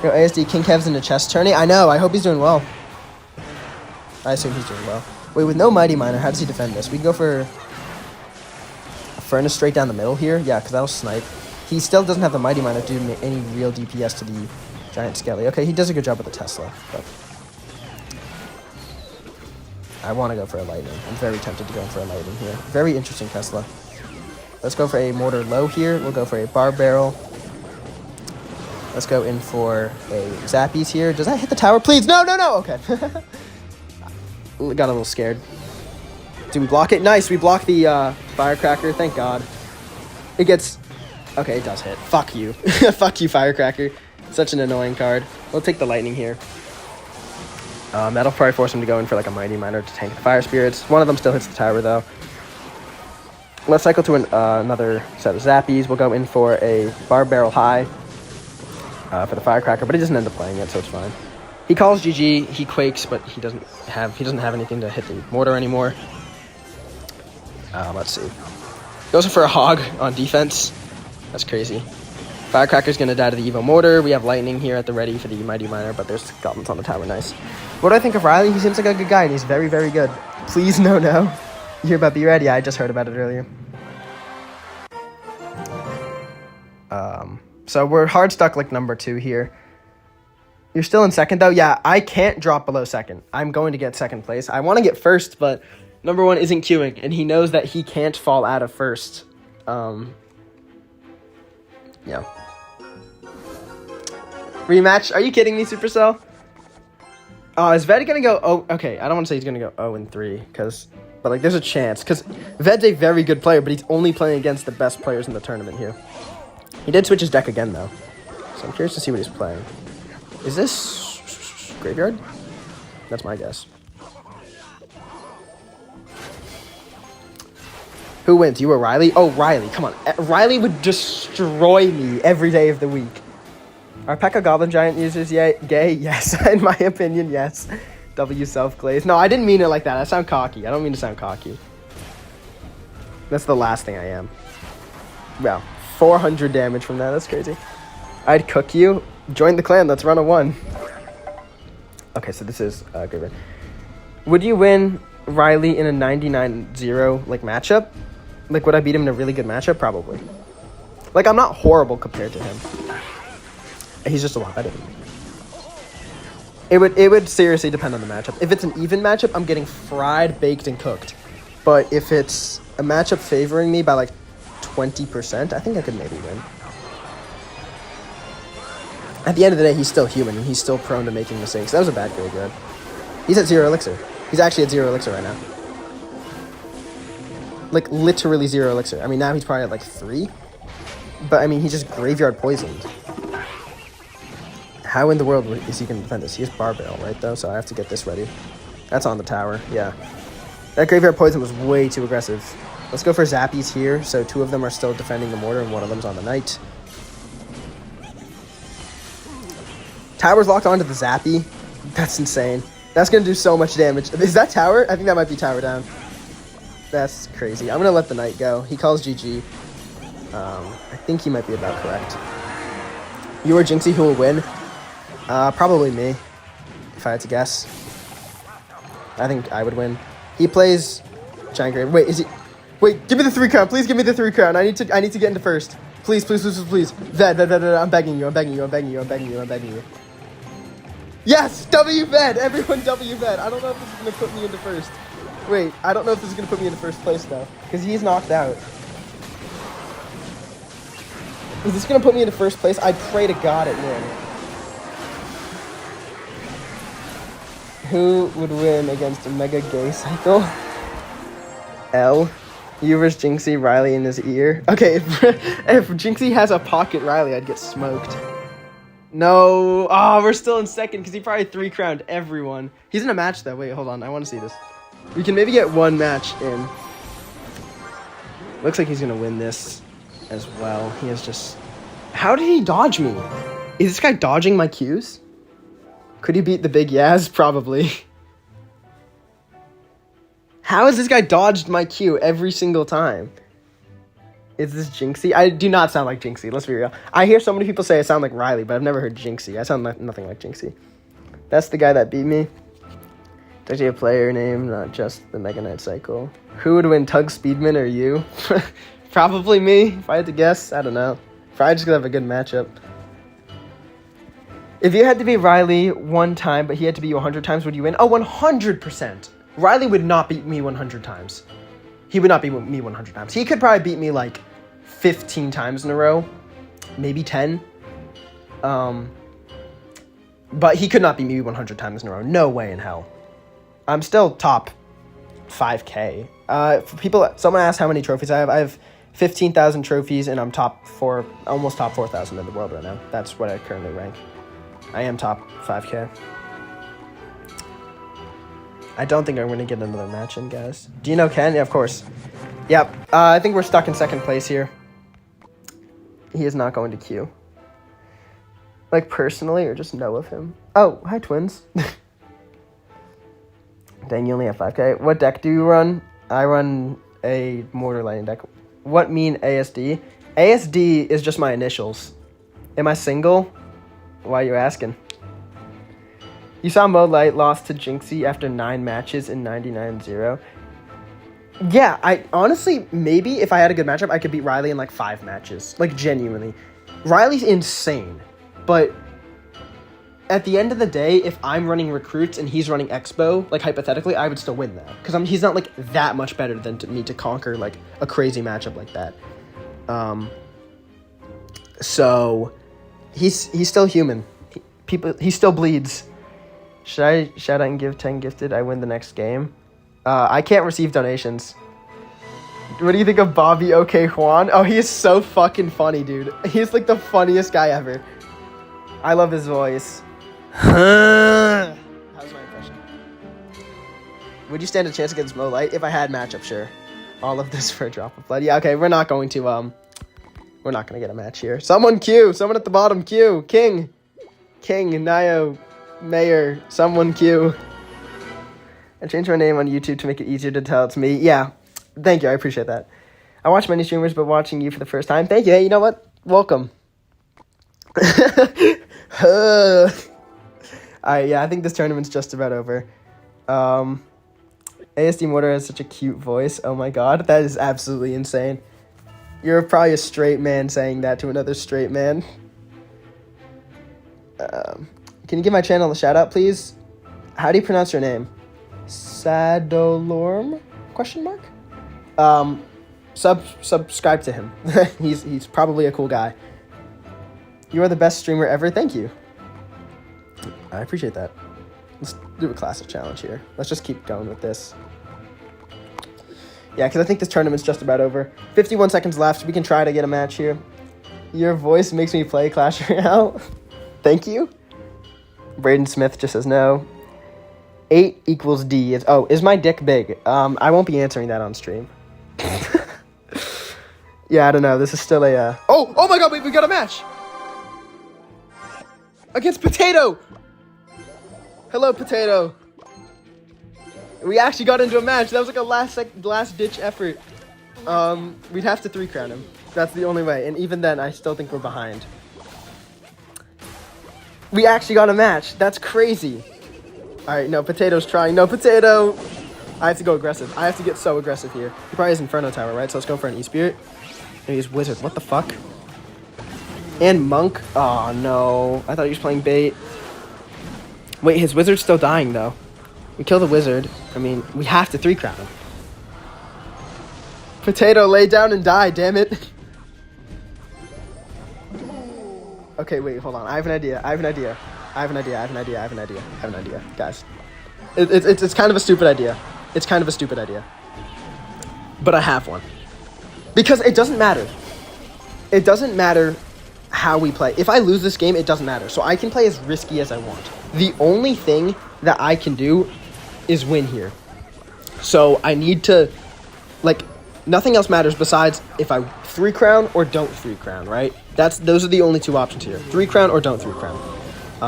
Yo, ASD, King Kev's in the chess tourney. I know, I hope he's doing well. I assume he's doing well. Wait, with no Mighty Miner, how does he defend this? We can go for a Furnace straight down the middle here. Yeah, because that'll snipe. He still doesn't have the Mighty Miner to do any real DPS to the Giant Skelly. Okay, he does a good job with the Tesla, but I want to go for a Lightning. I'm very tempted to go for a Lightning here. Very interesting Tesla. Let's go for a Mortar Low here. We'll go for a Bar Barrel. Let's go in for a Zappies here. Does that hit the tower? Please! No, no, no! Okay. Got a little scared. Do we block it? Nice, we block the Firecracker. Thank God. It gets... Okay, it does hit. Fuck you. Fuck you, Firecracker. Such an annoying card. We'll take the Lightning here. That'll probably force him to go in for like a Mighty Miner to tank the Fire Spirits. One of them still hits the tower, though. Let's cycle to another set of Zappies. We'll go in for a Bar Barrel High for the Firecracker, but he doesn't end up playing it, so it's fine. He calls GG. He quakes, but he doesn't have anything to hit the Mortar anymore. Let's see. Goes for a Hog on defense. That's crazy. Firecracker's going to die to the Evo Mortar. We have Lightning here at the ready for the Mighty Miner, but there's Goblins on the tower. Nice. What do I think of Riley? He seems like a good guy, and he's very, very good. Please, no. You hear about Be Ready? I just heard about it earlier. So we're hard stuck like number 2 here. You're still in second, though? Yeah, I can't drop below second. I'm going to get second place. I want to get first, but number 1 isn't queuing, and he knows that he can't fall out of first. Yeah. Rematch? Are you kidding me, Supercell? Oh, is Ved gonna go? Oh, okay. I don't want to say he's gonna go 0-3, but like, there's a chance because Ved's a very good player, but he's only playing against the best players in the tournament here. He did switch his deck again though, so I'm curious to see what he's playing. Is this Graveyard? That's my guess. Who wins? You or Riley? Oh, Riley, come on. Riley would destroy me every day of the week. Are P.E.K.K.A. Goblin Giant users gay? Yes. In my opinion, yes. W self-glaze. No, I didn't mean it like that. I sound cocky. I don't mean to sound cocky. That's the last thing I am. Wow. 400 damage from that. That's crazy. I'd cook you. Join the clan. Let's run a 1. Okay, so this is good. Would you win Riley in a 99-0 like matchup? Like, would I beat him in a really good matchup? Probably. Like, I'm not horrible compared to him. He's just a lot better than me. It would seriously depend on the matchup. If it's an even matchup, I'm getting fried, baked, and cooked. But if it's a matchup favoring me by like 20%, I think I could maybe win. At the end of the day, he's still human, and he's still prone to making mistakes. That was a bad graveyard. He's at 0 elixir. He's actually at 0 elixir right now. Like, literally 0 elixir. I mean, now he's probably at like 3. But, I mean, he just graveyard poisoned. How in the world is he going to defend this? He has Bar Barrel, right, though? So I have to get this ready. That's on the tower, yeah. That graveyard poison was way too aggressive. Let's go for Zappies here. So 2 of them are still defending the Mortar, and 1 of them's on the Knight. Tower's locked onto the Zappy. That's insane. That's going to do so much damage. Is that tower? I think that might be tower down. That's crazy. I'm going to let the Knight go. He calls GG. I think he might be about correct. You or Jinxie, who will win? Probably me, if I had to guess. I think I would win. He plays Giant Grave. Wait, is he... Wait, give me the 3 crown. Please give me the 3 crown. I need to get into first. Please. Ved. I'm begging you. Yes! W Ved! Everyone W Ved. I don't know if this is going to put me into first. Wait, I don't know if this is going to put me into first place, though. Because he's knocked out. Is this going to put me into first place? I pray to God it will. Who would win against a Mega Gay Cycle? L. You versus Jinxie, Riley in his ear. Okay, if Jinxie has a pocket Riley, I'd get smoked. No. Oh, we're still in second because he probably 3-crowned everyone. He's in a match, though. Wait, hold on. I want to see this. We can maybe get one match in. Looks like he's going to win this as well. He has just... How did he dodge me? Is this guy dodging my Qs? Could he beat the big Yaz? Probably. How has this guy dodged my Q every single time? Is this Jinxie? I do not sound like Jinxie, let's be real. I hear so many people say I sound like Riley, but I've never heard Jinxie. I sound nothing like Jinxie. That's the guy that beat me. It's actually a player name, not just the Mega Knight cycle. Who would win, Tug Speedman or you? Probably me, if I had to guess. I don't know. Probably just gonna have a good matchup. If you had to beat Riley one time, but he had to beat you 100 times, would you win? Oh, 100%. Riley would not beat me 100 times. He would not beat me 100 times. He could probably beat me like 15 times in a row. Maybe 10. But he could not beat me 100 times in a row. No way in hell. I'm still top 5K. Someone asked how many trophies I have. I have 15,000 trophies, and I'm almost top 4,000 in the world right now. That's what I currently rank. I am top 5K. I don't think I'm going to get another match in, guys. Do you know Ken? Yeah, of course. Yep. I think we're stuck in second place here. He is not going to queue. Like, personally, or just know of him? Oh, hi, twins. Dang, you only have 5K. What deck do you run? I run a Mortar Lightning deck. What mean ASD? ASD is just my initials. Am I single? Why are you asking? You saw Mo Light lost to Jinxie after 9 matches in 99-0. Yeah, I honestly, maybe if I had a good matchup, I could beat Riley in like 5 matches. Like, genuinely. Riley's insane. But at the end of the day, if I'm running recruits and he's running Expo, like hypothetically, I would still win that. Because he's not like that much better than me to conquer like a crazy matchup like that. So he's still human. He still bleeds. Should I shout out and give 10 gifted? I win the next game. I can't receive donations. What do you think of Bobby OK Juan? Oh, he is so fucking funny, dude. He's like the funniest guy ever. I love his voice. How's my impression? Would you stand a chance against Mo Light? If I had matchup, sure. All of this for a drop of blood. Yeah, okay, we're not going to get a match here. Someone queue. Someone at the bottom queue. King, Nio, Mayor, someone queue. I changed my name on YouTube to make it easier to tell it's me. Yeah, thank you. I appreciate that. I watch many streamers, but watching you for the first time. Thank you. Hey, you know what? Welcome. Yeah, I think this tournament's just about over. ASD Mortar has such a cute voice. Oh my god, that is absolutely insane. You're probably a straight man saying that to another straight man. Can you give my channel a shout out, please? How do you pronounce your name? Sadolorm? ? Subscribe to him. He's probably a cool guy. You are the best streamer ever. Thank you. I appreciate that. Let's do a classic challenge here. Let's just keep going with this. Yeah, because I think this tournament's just about over. 51 seconds left. We can try to get a match here. Your voice makes me play Clash Royale. Thank you. Braden Smith just says no. 8 equals D. Is my dick big? I won't be answering that on stream. Yeah, I don't know. This is still a... Oh my god, wait, we got a match! Against Potato! Hello, Potato. We actually got into a match. That was like a last-ditch effort. We'd have to 3-crown him. That's the only way. And even then, I still think we're behind. We actually got a match. That's crazy. Alright, no, Potato's trying. No, Potato! I have to go aggressive. I have to get so aggressive here. He probably has Inferno Tower, right? So let's go for an E-Spirit. And he's Wizard. What the fuck? And Monk. Oh, no. I thought he was playing bait. Wait, his Wizard's still dying, though. We kill the Wizard. I mean, we have to 3-crown him. Potato, lay down and die, damn it. Okay, wait, hold on. I have an idea. Guys. It's kind of a stupid idea. but I have one. Because it doesn't matter. It doesn't matter how we play. If I lose this game, it doesn't matter. So I can play as risky as I want. The only thing that I can do is win here. So I need to, like, nothing else matters besides if I 3-crown or don't 3-crown, right? Those are the only two options here. 3-crown or don't 3-crown.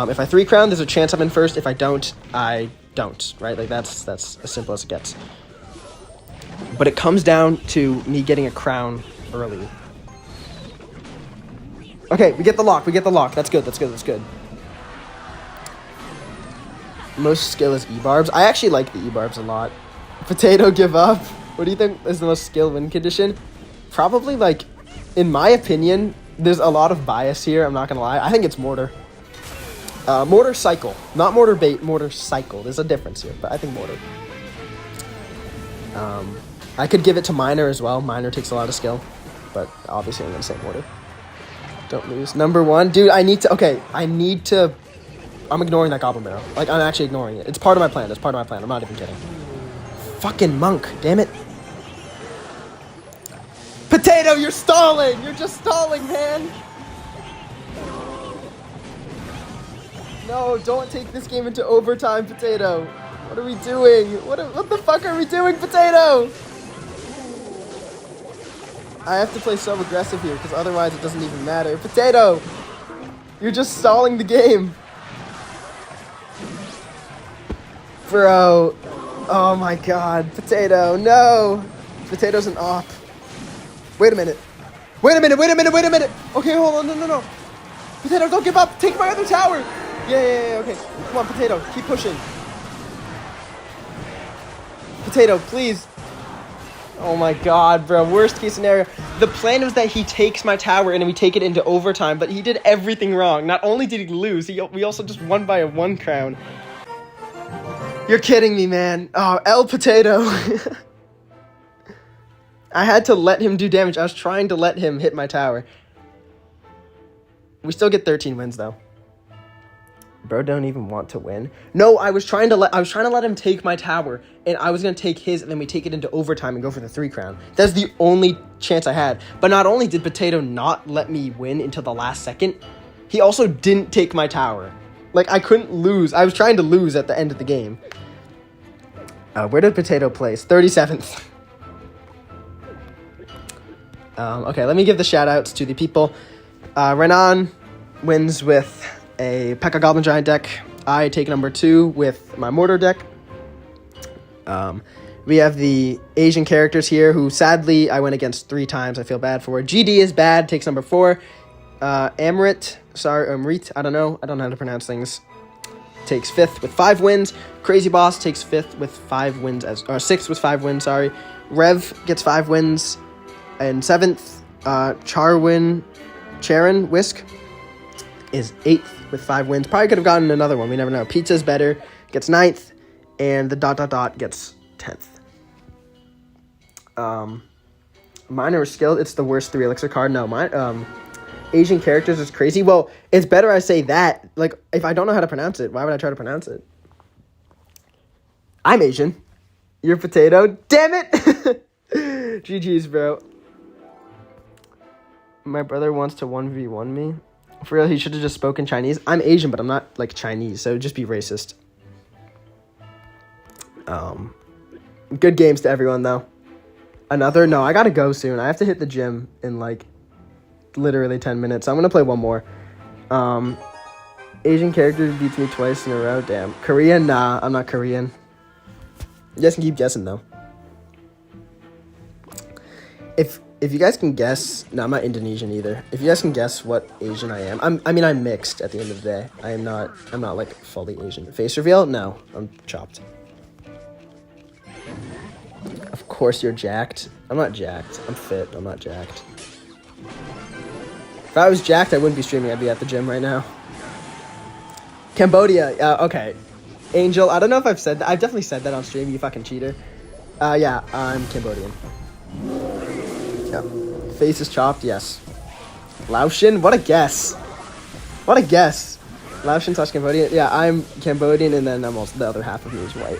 If I 3-crown, there's a chance I'm in first. If I don't, I don't, right? Like, that's as simple as it gets. But it comes down to me getting a crown early. Okay, we get the lock. That's good. Most skill is E-barbs. I actually like the E-barbs a lot. Potato, give up. What do you think is the most skill win condition? Probably, like, in my opinion, there's a lot of bias here. I'm not going to lie. I think it's mortar. Mortar cycle. Not mortar bait, mortar cycle. There's a difference here, but I think mortar. I could give it to miner as well. Miner takes a lot of skill, but obviously I'm going to say mortar. Don't lose. Number 1. Dude, I need to... I'm ignoring that goblin barrel. Like, I'm actually ignoring it. It's part of my plan. I'm not even kidding. Fucking monk. Damn it. Potato, you're stalling. You're just stalling, man. No, don't take this game into overtime, Potato. What are we doing? What the fuck are we doing, Potato? I have to play so aggressive here because otherwise it doesn't even matter. Potato, you're just stalling the game. Bro, oh my god, Potato, no. Potato's an op. Wait a minute. Okay, hold on, no. Potato, don't give up. Take my other tower. Yeah, okay. Come on, Potato, keep pushing. Potato, please. Oh my god, bro. Worst case scenario. The plan was that he takes my tower and we take it into overtime, but he did everything wrong. Not only did he lose, we also just won by a 1 crown. You're kidding me, man. Oh, El Potato. I had to let him do damage. I was trying to let him hit my tower. We still get 13 wins, though. Bro don't even want to win. No, I was trying to let him take my tower, and I was gonna take his, and then we take it into overtime and go for the 3 crown. That's the only chance I had. But not only did Potato not let me win until the last second, he also didn't take my tower. Like, I couldn't lose. I was trying to lose at the end of the game. Where did Potato place? 37th. Okay, let me give the shout-outs to the people. Renan wins with a P.E.K.K.A. Goblin Giant deck. I take number 2 with my Mortar deck. We have the Asian characters here, who sadly I went against 3 times. I feel bad for. GD is bad, takes number 4. Amrit, I don't know how to pronounce things. Takes 5th with 5 wins. Crazy Boss takes 5th with 5 wins, 6th with 5 wins, sorry. Rev gets 5 wins. And 7th, Charon Whisk is 8th with 5 wins. Probably could have gotten another one. We never know. Pizza's better. Gets 9th. And the ... gets 10th. Miner is skilled. It's the worst 3 elixir card. No, Asian characters is crazy. Well, it's better I say that. Like, if I don't know how to pronounce it, why would I try to pronounce it? I'm Asian. You're Potato. Damn it! GG's, bro. My brother wants to 1v1 me. For real, he should have just spoken Chinese. I'm Asian, but I'm not, like, Chinese, so just be racist. Good games to everyone, though. No, I gotta go soon. I have to hit the gym in, like, literally 10 minutes. I'm gonna play one more. Asian character beats me twice in a row. Damn. Korean? Nah, I'm not Korean. You guys can keep guessing, though. If you guys can guess... No, I'm not Indonesian either. If you guys can guess what Asian I am... I'm mixed at the end of the day. I'm not, like, fully Asian. Face reveal? No. I'm chopped. Of course you're jacked. I'm not jacked. I'm fit. I'm not jacked. If I was jacked, I wouldn't be streaming. I'd be at the gym right now. Cambodia. Okay. Angel. I don't know if I've said that. I've definitely said that on stream, you fucking cheater. Yeah, I'm Cambodian. Yeah. Face is chopped, yes. Laotian? What a guess. What a guess. Laotian / Cambodian. Yeah, I'm Cambodian, and then I'm also, the other half of me is white.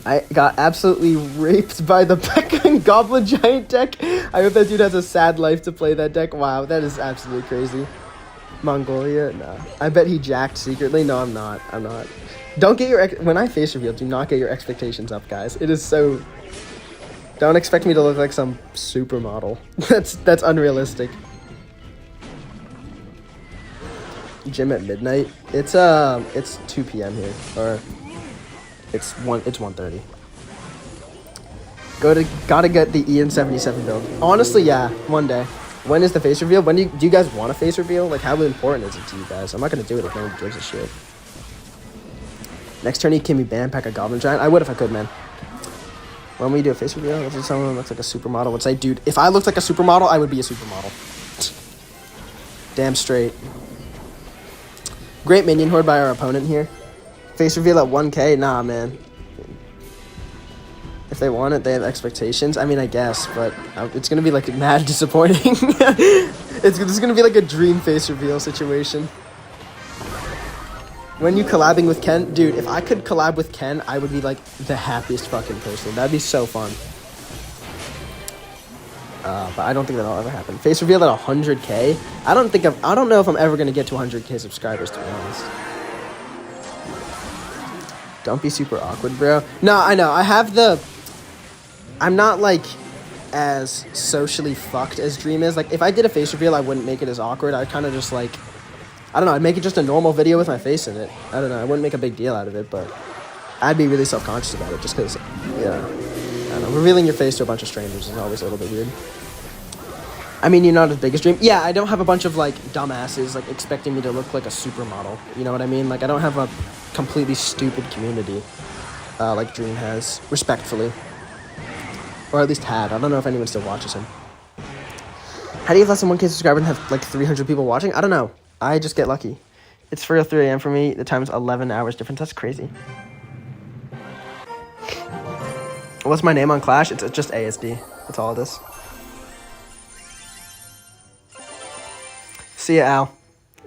I got absolutely raped by the P.E.K.K.A and Goblin Giant deck. I hope that dude has a sad life to play that deck. Wow, that is absolutely crazy. Mongolia? No. I bet he jacked secretly. No, I'm not. Don't get your... When I face reveal, do not get your expectations up, guys. It is so... Don't expect me to look like some supermodel. That's unrealistic. Gym at midnight? It's 2 p.m. here. Or... It's 1:30. Gotta get the EN77 build. Honestly, yeah, one day. When is the face reveal? When do you guys want a face reveal? Like, how important is it to you guys? I'm not gonna do it if no one gives a shit. Next turn, can we ban pack a Goblin Giant? I would if I could, man. When we do a face reveal, if someone looks like a supermodel, would say, dude, if I looked like a supermodel, I would be a supermodel. Damn straight. Great minion horde by our opponent here. Face reveal at 1K? Nah, man. If they want it, they have expectations. I mean, I guess, but it's gonna be like mad disappointing. It's gonna be like a dream face reveal situation. When you collabing with Ken, dude, if I could collab with Ken, I would be like the happiest fucking person. That'd be so fun. But I don't think that'll ever happen. Face reveal at 100K? I don't know if I'm ever gonna get to 100K subscribers, to be honest. Don't be super awkward, bro. No, I know. I'm not, like, as socially fucked as Dream is. Like, if I did a face reveal, I wouldn't make it as awkward. I'd kind of just, like... I don't know. I'd make it just a normal video with my face in it. I don't know. I wouldn't make a big deal out of it, but... I'd be really self-conscious about it just because, yeah. I don't know. Revealing your face to a bunch of strangers is always a little bit weird. I mean, you're not as big as Dream. Yeah, I don't have a bunch of, like, dumbasses, like, expecting me to look like a supermodel. You know what I mean? Like, I don't have a completely stupid community like Dream has, respectfully. Or at least had. I don't know if anyone still watches him. How do you have less than 1K subscribers and have, like, 300 people watching? I don't know. I just get lucky. It's for real 3 a.m. for me. The time's 11 hours difference. That's crazy. What's my name on Clash? It's just ASD. That's all it is. See ya, Al.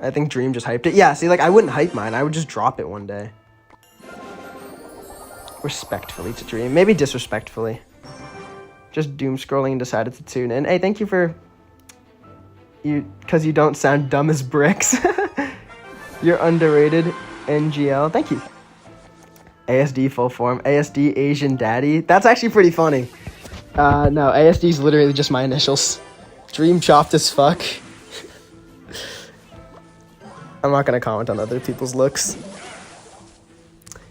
I think Dream just hyped it. Yeah, see, like, I wouldn't hype mine. I would just drop it one day. Respectfully to Dream. Maybe disrespectfully. Just doom scrolling and decided to tune in. Hey, thank you for... Because you don't sound dumb as bricks. You're underrated, NGL. Thank you. ASD full form. ASD Asian Daddy. That's actually pretty funny. No, ASD is literally just my initials. Dream chopped as fuck. I'm not going to comment on other people's looks.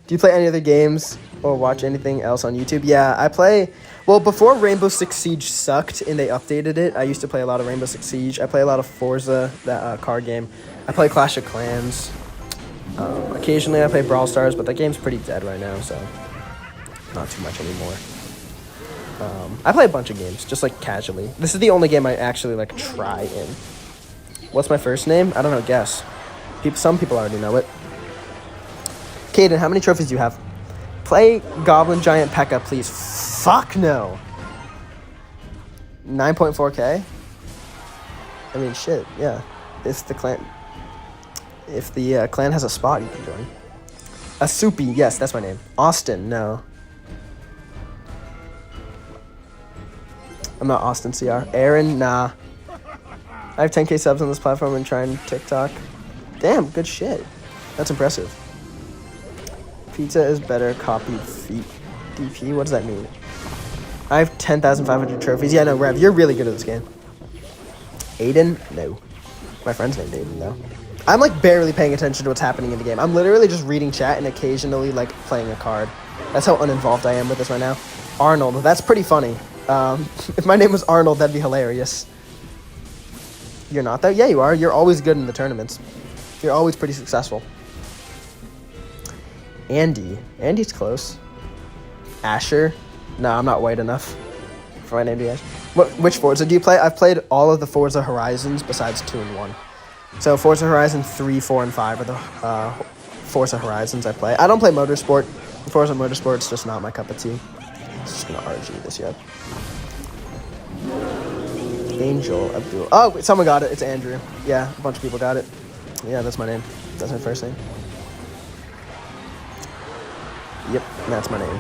Do you play any other games or watch anything else on YouTube? Yeah, I play... Well, before Rainbow Six Siege sucked and they updated it, I used to play a lot of Rainbow Six Siege. I play a lot of Forza, that card game. I play Clash of Clans. Occasionally I play Brawl Stars, but that game's pretty dead right now, so not too much anymore. I play a bunch of games, just like casually. This is the only game I actually like try in. What's my first name? I don't know, guess. Some people already know it. Caden, how many trophies do you have? Play Goblin Giant P.E.K.K.A, please. Fuck no. 9.4K? I mean, shit, yeah. If the clan has a spot, you can join. Asupi, yes, that's my name. Austin, no. I'm not Austin CR. Aaron, nah. I have 10K subs on this platform and trying TikTok. Damn, good shit. That's impressive. Pizza is better copied feet. DP, what does that mean? I have 10,500 trophies. Yeah, no, Rev, you're really good at this game. Aiden? No. My friend's named Aiden, though. I'm, like, barely paying attention to what's happening in the game. I'm literally just reading chat and occasionally, like, playing a card. That's how uninvolved I am with this right now. Arnold, that's pretty funny. If my name was Arnold, that'd be hilarious. You're not, though? Yeah, you are. You're always good in the tournaments. You're always pretty successful. Andy. Andy's close. Asher. No, I'm not white enough for my name to be Asher. Which Forza do you play? I've played all of the Forza Horizons besides 2 and 1. So Forza Horizon 3, 4, and 5 are the Forza Horizons I play. I don't play Motorsport. Forza Motorsport's just not my cup of tea. It's just going to RG this year. Angel Abdul. Oh, wait, someone got it. It's Andrew. Yeah, a bunch of people got it. Yeah, that's my name. That's my first name. Yep, that's my name.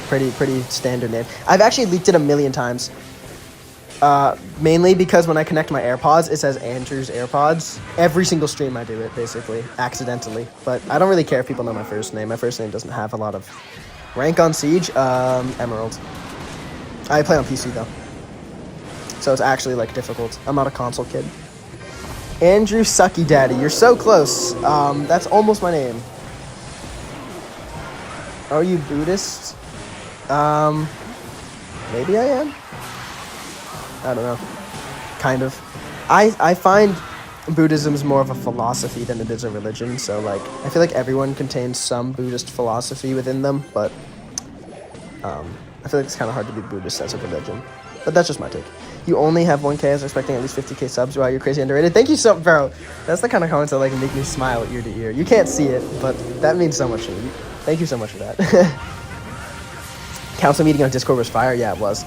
Pretty standard name. I've actually leaked it a million times. Mainly because when I connect my AirPods, it says Andrew's AirPods. Every single stream I do it, basically, accidentally. But I don't really care if people know my first name. My first name doesn't have a lot of rank on Siege. Emerald. I play on PC, though. So it's actually, like, difficult. I'm not a console kid. Andrew Sucky Daddy. You're so close. That's almost my name. Are you Buddhist? Maybe I am. I don't know. Kind of. I find Buddhism is more of a philosophy than it is a religion. So, like, I feel like everyone contains some Buddhist philosophy within them. But I feel like it's kind of hard to be Buddhist as a religion. But that's just my take. You only have 1K. I was expecting at least 50K subs. Wow, you're crazy underrated. Thank you so, bro. That's the kind of comments that like make me smile ear to ear. You can't see it, but that means so much to me. Thank you so much for that. Council meeting on Discord was fire. Yeah, it was.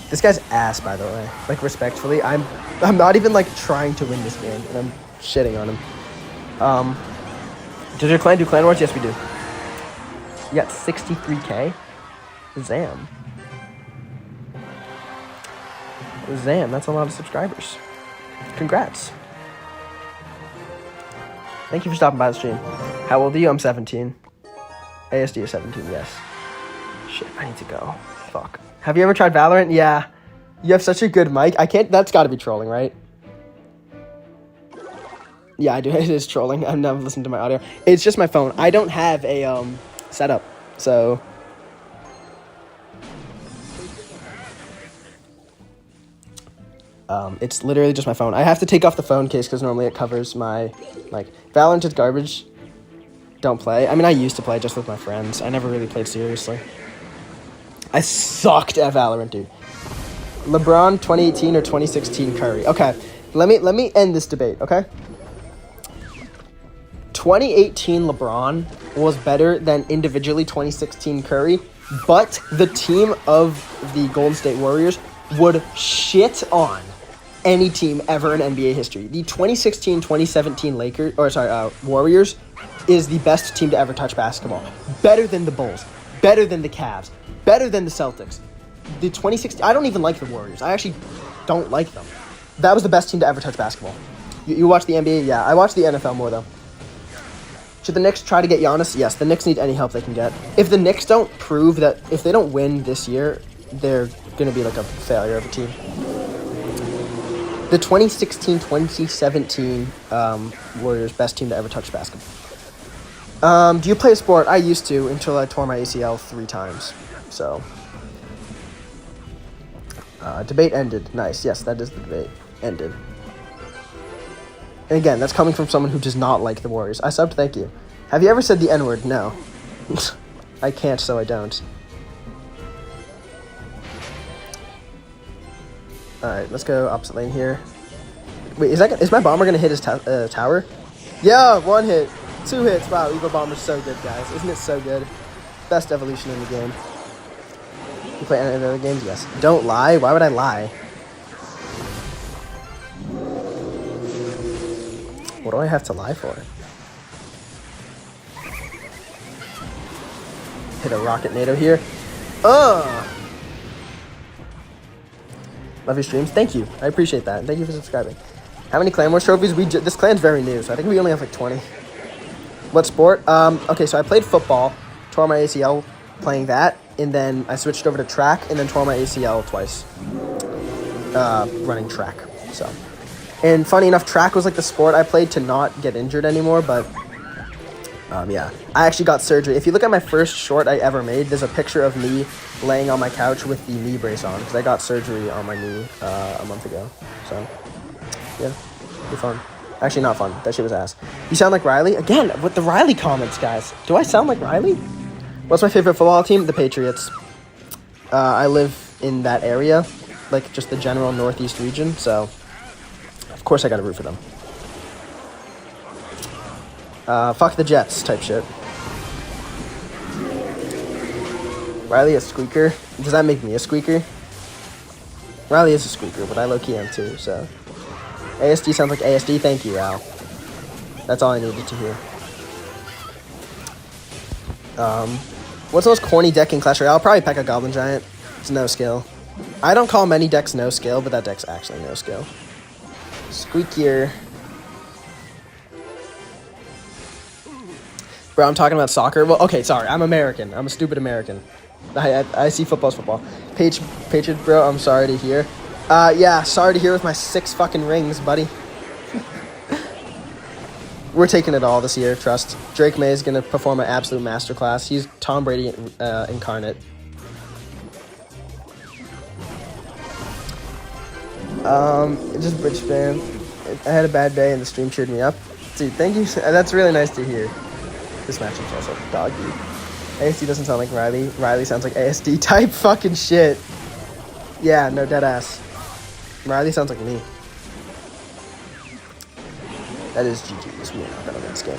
This guy's ass, by the way. Like, respectfully, I'm not even like trying to win this game, and I'm shitting on him. Does your clan do clan wars? Yes, we do. You got 63K. Zam. Zam, that's a lot of subscribers. Congrats. Thank you for stopping by the stream. How old are you? I'm 17. ASD is 17, yes. Shit, I need to go. Fuck. Have you ever tried Valorant? Yeah. You have such a good mic. I can't, that's gotta be trolling, right? Yeah, I do. It is trolling. I've never listened to my audio. It's just my phone. I don't have a, setup, so... it's literally just my phone. I have to take off the phone case because normally it covers my, like, Valorant is garbage. Don't play. I mean, I used to play just with my friends. I never really played seriously. I sucked at Valorant, dude. LeBron 2018 or 2016 Curry. Okay, let me end this debate, okay? 2018 LeBron was better than individually 2016 Curry, but the team of the Golden State Warriors would shit on any team ever in NBA history. The 2016-2017 Warriors is the best team to ever touch basketball. Better than the Bulls. Better than the Cavs. Better than the Celtics. The 2016... I don't even like the Warriors. I actually don't like them. That was the best team to ever touch basketball. You watch the NBA? Yeah, I watch the NFL more, though. Should the Knicks try to get Giannis? Yes, the Knicks need any help they can get. If the Knicks don't prove that... If they don't win this year, they're going to be like a failure of a team. The 2016-2017 Warriors, best team to ever touch basketball. Do you play a sport? I used to until I tore my ACL 3 times. So, debate ended. Nice. Yes, that is the debate. Ended. And again, that's coming from someone who does not like the Warriors. I subbed, thank you. Have you ever said the N-word? No. I can't, so I don't. Alright, let's go opposite lane here. Wait, is my bomber gonna hit his tower? Yeah, 1 hit. 2 hits. Wow, Eagle Bomber's so good, guys. Isn't it so good? Best evolution in the game. You play any other games? Yes. Don't lie. Why would I lie? What do I have to lie for? Hit a rocket NATO here. Love your streams. Thank you. I appreciate that. And thank you for subscribing. How many Clan Wars trophies? This clan's very new, so I think we only have like 20. What sport? Okay, so I played football, tore my ACL playing that, and then I switched over to track, and then tore my ACL twice running track. So, and funny enough, track was like the sport I played to not get injured anymore, but yeah. I actually got surgery. If you look at my first short I ever made, there's a picture of me laying on my couch with the knee brace on, because I got surgery on my knee a month ago. So, yeah, be fun. Actually, not fun. That shit was ass. You sound like Riley? Again, with the Riley comments, guys. Do I sound like Riley? What's my favorite football team? The Patriots. I live in that area, like just the general northeast region, so of course I gotta root for them. Fuck the Jets type shit. Riley a squeaker? Does that make me a squeaker? Riley is a squeaker, but I low-key am too, so... ASD sounds like ASD. Thank you, Al. That's all I needed to hear. What's the most corny deck in Clash Royale? Probably P.E.K.K.A Goblin Giant. It's no skill. I don't call many decks no skill, but that deck's actually no skill. Squeakier. Bro, I'm talking about soccer. Well, okay, sorry. I'm American. I'm a stupid American. I see football's football. Patriot, bro, I'm sorry to hear. Yeah, sorry to hear with my 6 fucking rings, buddy. We're taking it all this year, trust. Drake May is going to perform an absolute masterclass. He's Tom Brady incarnate. Just Bridge fan. I had a bad day and the stream cheered me up. Dude, thank you. That's really nice to hear. This matchup's also doggy. ASD doesn't sound like Riley. Riley sounds like ASD type fucking shit. Yeah, no, dead ass. Riley sounds like me. That is GG's. We're not gonna win this game.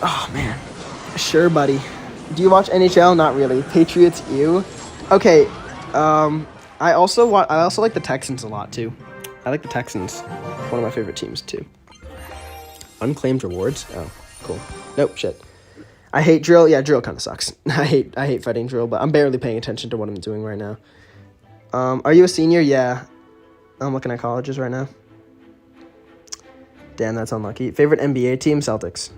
Oh, man. Sure, buddy. Do you watch NHL? Not really. Patriots, ew. Okay, I also like the Texans a lot, too. I like the Texans. One of my favorite teams, too. Unclaimed rewards? Oh, cool. Nope, shit. I hate drill. Yeah, drill kind of sucks. I hate fighting drill, but I'm barely paying attention to what I'm doing right now. Are you a senior? Yeah. I'm looking at colleges right now. Damn, that's unlucky. Favorite NBA team? Celtics.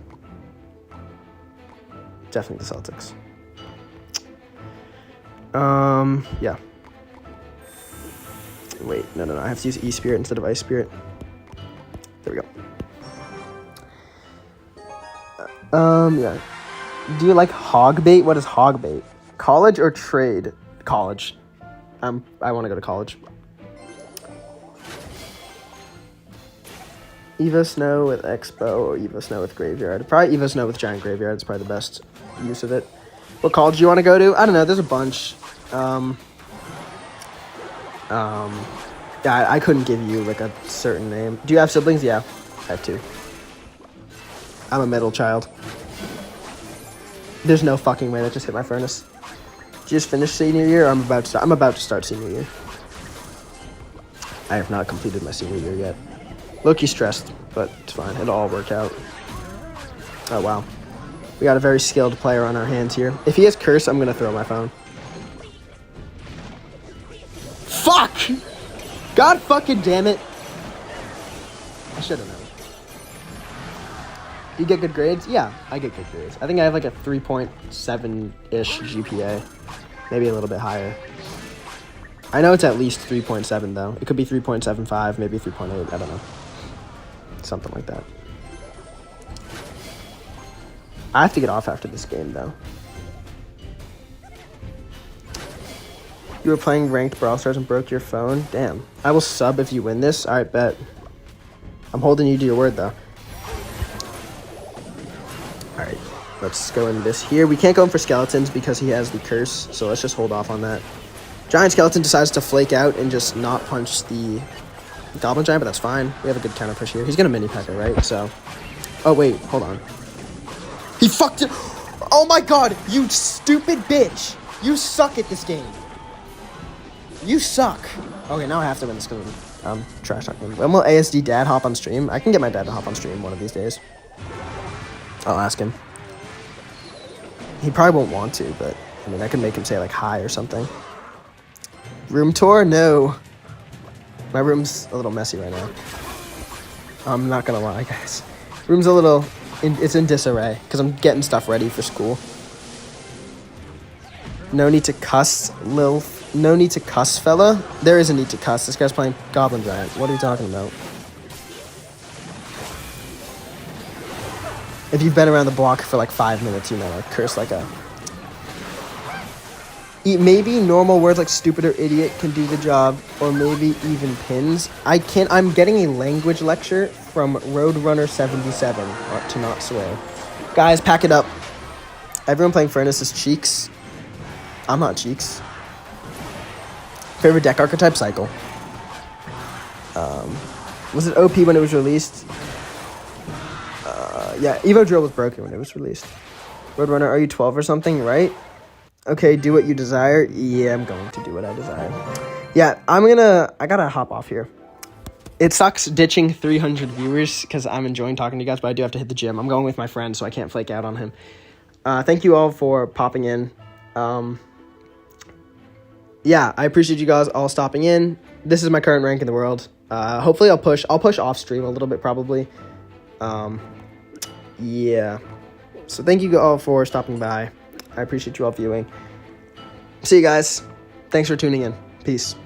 Definitely the Celtics. Yeah. Wait, no. I have to use E-Spirit instead of Ice Spirit. There we go. Yeah. Do you like hog bait? What is hog bait? College or trade? College. I want to go to college. Evo Snow with Expo or Evo Snow with Graveyard? Probably Evo Snow with Giant Graveyard. It's probably the best use of it. What college do you want to go to? I don't know. There's a bunch. Yeah, I couldn't give you like a certain name. Do you have siblings? Yeah, I have 2. I'm a middle child. There's no fucking way that just hit my furnace. Did you just finish senior year? Or I'm about to start senior year. I have not completed my senior year yet. Low-key stressed, but it's fine. It'll all work out. Oh, wow. We got a very skilled player on our hands here. If he has curse, I'm going to throw my phone. Fuck! God fucking damn it. I should have known. Do you get good grades? Yeah, I get good grades. I think I have like a 3.7-ish GPA. Maybe a little bit higher. I know it's at least 3.7 though. It could be 3.75, maybe 3.8. I don't know. Something like that. I have to get off after this game though. You were playing ranked Brawl Stars and broke your phone? Damn. I will sub if you win this. Alright, bet. I'm holding you to your word though. Alright, let's go in this here. We can't go in for skeletons because he has the curse, so let's just hold off on that. Giant Skeleton decides to flake out and just not punch the Goblin Giant, but that's fine. We have a good counter push here. He's going to mini P.E.K.K.A, right? So, oh wait, hold on. He fucked it. Oh my god, you stupid bitch. You suck at this game. You suck. Okay, now I have to win this game. I'm trash talking. When will ASD dad hop on stream? I can get my dad to hop on stream one of these days. I'll ask him. He probably won't want to, but I mean, I can make him say like hi or something. Room tour? No. My room's a little messy right now. I'm not gonna lie, guys. Room's a little... it's in disarray because I'm getting stuff ready for school. No need to cuss, Lil. No need to cuss, fella. There is a need to cuss. This guy's playing Goblin Giant. What are you talking about? If you've been around the block for like 5 minutes, you know, like curse like a... Maybe normal words like stupid or idiot can do the job, or maybe even pins. I'm getting a language lecture from Roadrunner77 to not swear. Guys, pack it up. Everyone playing Furnace is Cheeks. I'm not Cheeks. Favorite deck archetype? Cycle. Was it OP when it was released? Yeah, Evo Drill was broken when it was released. Roadrunner, are you 12 or something, right? Okay, do what you desire. Yeah, I'm going to do what I desire. Yeah, I gotta hop off here. It sucks ditching 300 viewers because I'm enjoying talking to you guys, but I do have to hit the gym. I'm going with my friend, so I can't flake out on him. Thank you all for popping in. Yeah, I appreciate you guys all stopping in. This is my current rank in the world. Hopefully I'll push off stream a little bit probably. Yeah. So thank you all for stopping by. I appreciate you all viewing. See you guys. Thanks for tuning in. Peace.